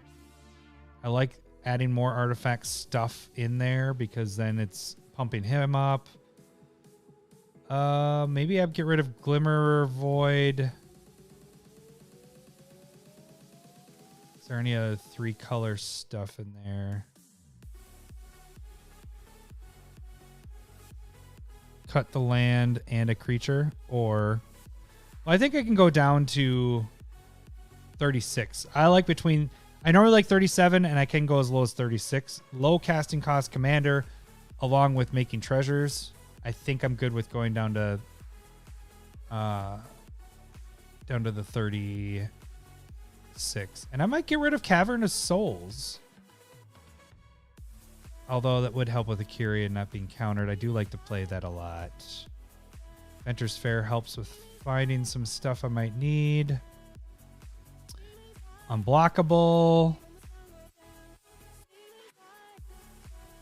I like adding more artifact stuff in there because then it's pumping him up. Maybe I'd get rid of Glimmer Void. Is there any other 3-color stuff in there? Cut the land and a creature, or well, I think I can go down to 36. I normally like 37, and I can go as low as 36. Low casting cost commander, along with making treasures. I think I'm good with going down to the 36. And I might get rid of Cavern of Souls. Although that would help with Akiri and not being countered. I do like to play that a lot. Ventur's Fair helps with finding some stuff I might need. Unblockable.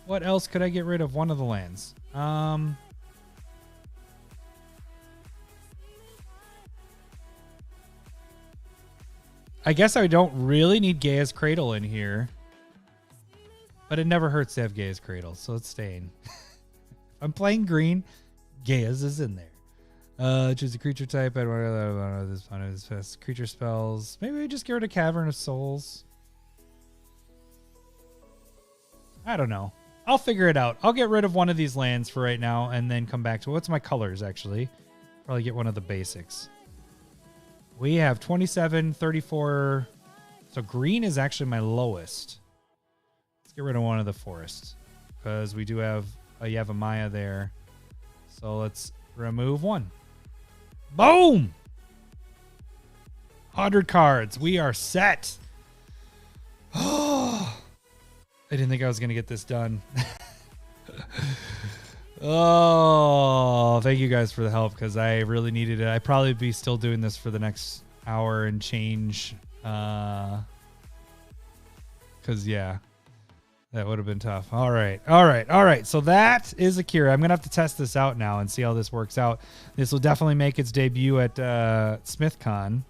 What else could I get rid of? One of the lands. I guess I don't really need Gaia's Cradle in here. But it never hurts to have Gaia's Cradle, so it's staying. I'm playing green. Gaia's is in there. Choose a creature type. I don't know this one is fast. Creature spells. Maybe we just get rid of Cavern of Souls. I don't know. I'll figure it out. I'll get rid of one of these lands for right now and then come back to what's my colors, actually. Probably get one of the basics. We have 27, 34. So green is actually my lowest. Let's get rid of one of the forests because we do have a Yavimaya there. So let's remove one. Boom! 100 cards. We are set. I didn't think I was going to get this done. Oh, thank you guys for the help because I really needed it. I'd probably be still doing this for the next hour and change. Because, yeah, that would have been tough. All right. So that is Akira. I'm going to have to test this out now and see how this works out. This will definitely make its debut at SmithCon.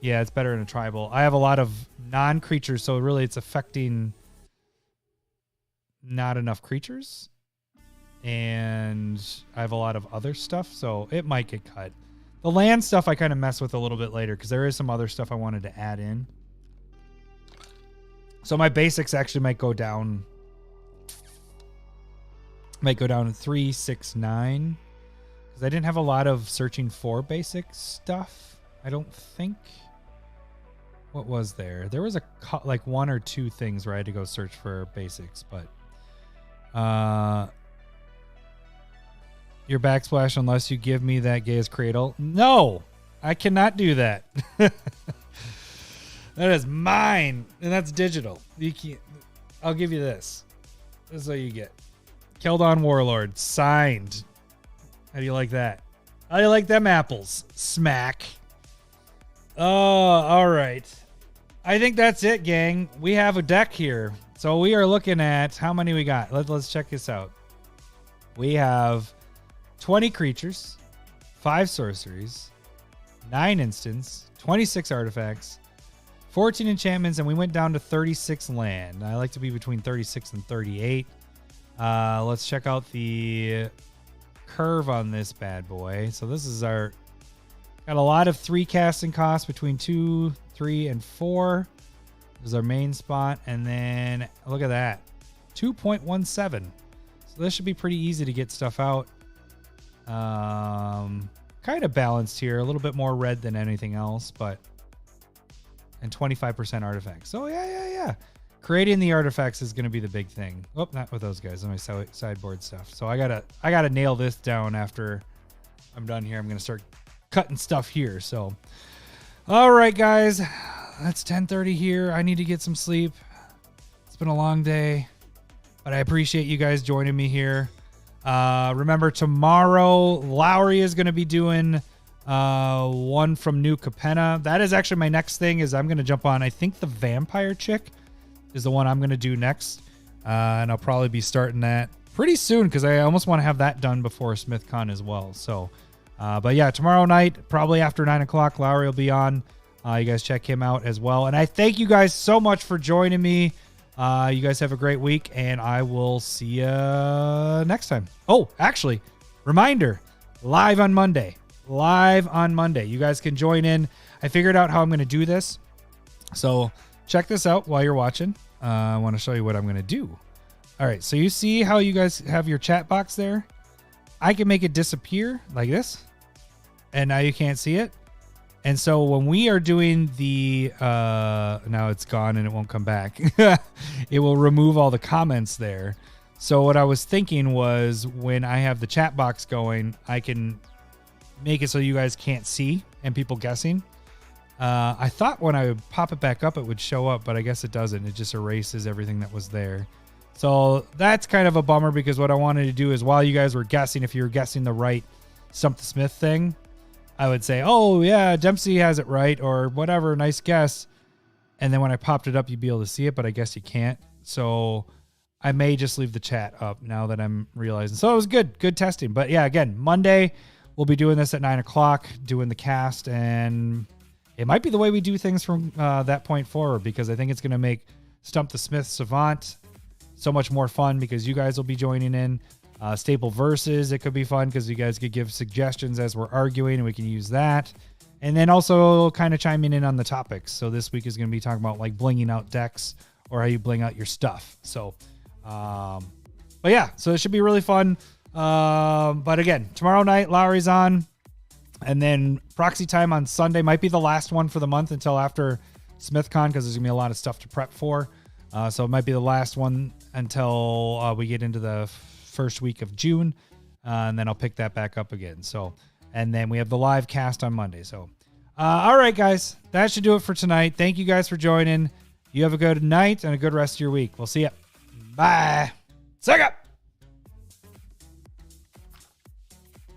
Yeah, it's better in a tribal. I have a lot of non-creatures, so really it's affecting not enough creatures. And I have a lot of other stuff, so it might get cut. The land stuff I kind of mess with a little bit later because there is some other stuff I wanted to add in. So my basics actually might go down. Might go down to 3, 6, 9. Because I didn't have a lot of searching for basic stuff, I don't think. What was there? There was like 1 or 2 things where I had to go search for basics, but your backsplash unless you give me that Gaia's Cradle. No, I cannot do that. That is mine, and that's digital. You can't. I'll give you this. This is what you get. Keldon Warlord signed. How do you like that? How do you like them apples? Smack. Oh, all right. I think that's it, gang. We have a deck here. So we are looking at how many we got. Let's check this out. We have 20 creatures, 5 sorceries, 9 instants, 26 artifacts, 14 enchantments, and we went down to 36 land. I like to be between 36 and 38. Let's check out the curve on this bad boy. So this is our... Got a lot of 3 casting costs between 2, 3, and 4. This is our main spot. And then look at that. 2.17. So this should be pretty easy to get stuff out. Kind of balanced here. A little bit more red than anything else, but... And 25% artifacts. So yeah. Creating the artifacts is going to be the big thing. Oh, not with those guys. On my sideboard stuff. So I gotta nail this down after I'm done here. I'm going to start cutting stuff here. So, all right, guys, that's 10:30 here. I need to get some sleep. It's been a long day, but I appreciate you guys joining me here. Remember, tomorrow, Lowery is going to be doing one from New Capenna. That is actually my next thing is I'm going to jump on, I think the Vampire Chick is the one I'm going to do next. And I'll probably be starting that pretty soon because I almost want to have that done before SmithCon as well. So, but yeah, tomorrow night, probably after 9 o'clock, Lowery will be on. You guys check him out as well. And I thank you guys so much for joining me. You guys have a great week, and I will see you next time. Oh, actually, reminder, live on Monday. Live on Monday. You guys can join in. I figured out how I'm going to do this. So check this out while you're watching. I want to show you what I'm going to do. All right, so you see how you guys have your chat box there? I can make it disappear like this, and now you can't see it. And so when we are doing the, now it's gone and it won't come back. It will remove all the comments there. So what I was thinking was when I have the chat box going, I can make it so you guys can't see and people guessing. I thought when I would pop it back up, it would show up, but I guess it doesn't. It just erases everything that was there. So that's kind of a bummer because what I wanted to do is while you guys were guessing, if you were guessing the right Stump the Smith thing, I would say, oh yeah, Dempsey has it right or whatever. Nice guess. And then when I popped it up, you'd be able to see it, but I guess you can't. So I may just leave the chat up now that I'm realizing. So it was good testing. But yeah, again, Monday, we'll be doing this at 9 o'clock, doing the cast. And it might be the way we do things from that point forward because I think it's going to make Stump the Smith Savant so much more fun because you guys will be joining in. Staple verses, it could be fun because you guys could give suggestions as we're arguing and we can use that. And then also kind of chiming in on the topics. So this week is going to be talking about like blinging out decks or how you bling out your stuff. So, but yeah, so it should be really fun. But again, tomorrow night, Lowery's on. And then Proxy Time on Sunday might be the last one for the month until after SmithCon because there's going to be a lot of stuff to prep for. So it might be the last one until we get into the first week of June. And then I'll pick that back up again. So, and then we have the live cast on Monday. So, all right, guys, that should do it for tonight. Thank you guys for joining. You have a good night and a good rest of your week. We'll see ya. Bye. Suck up.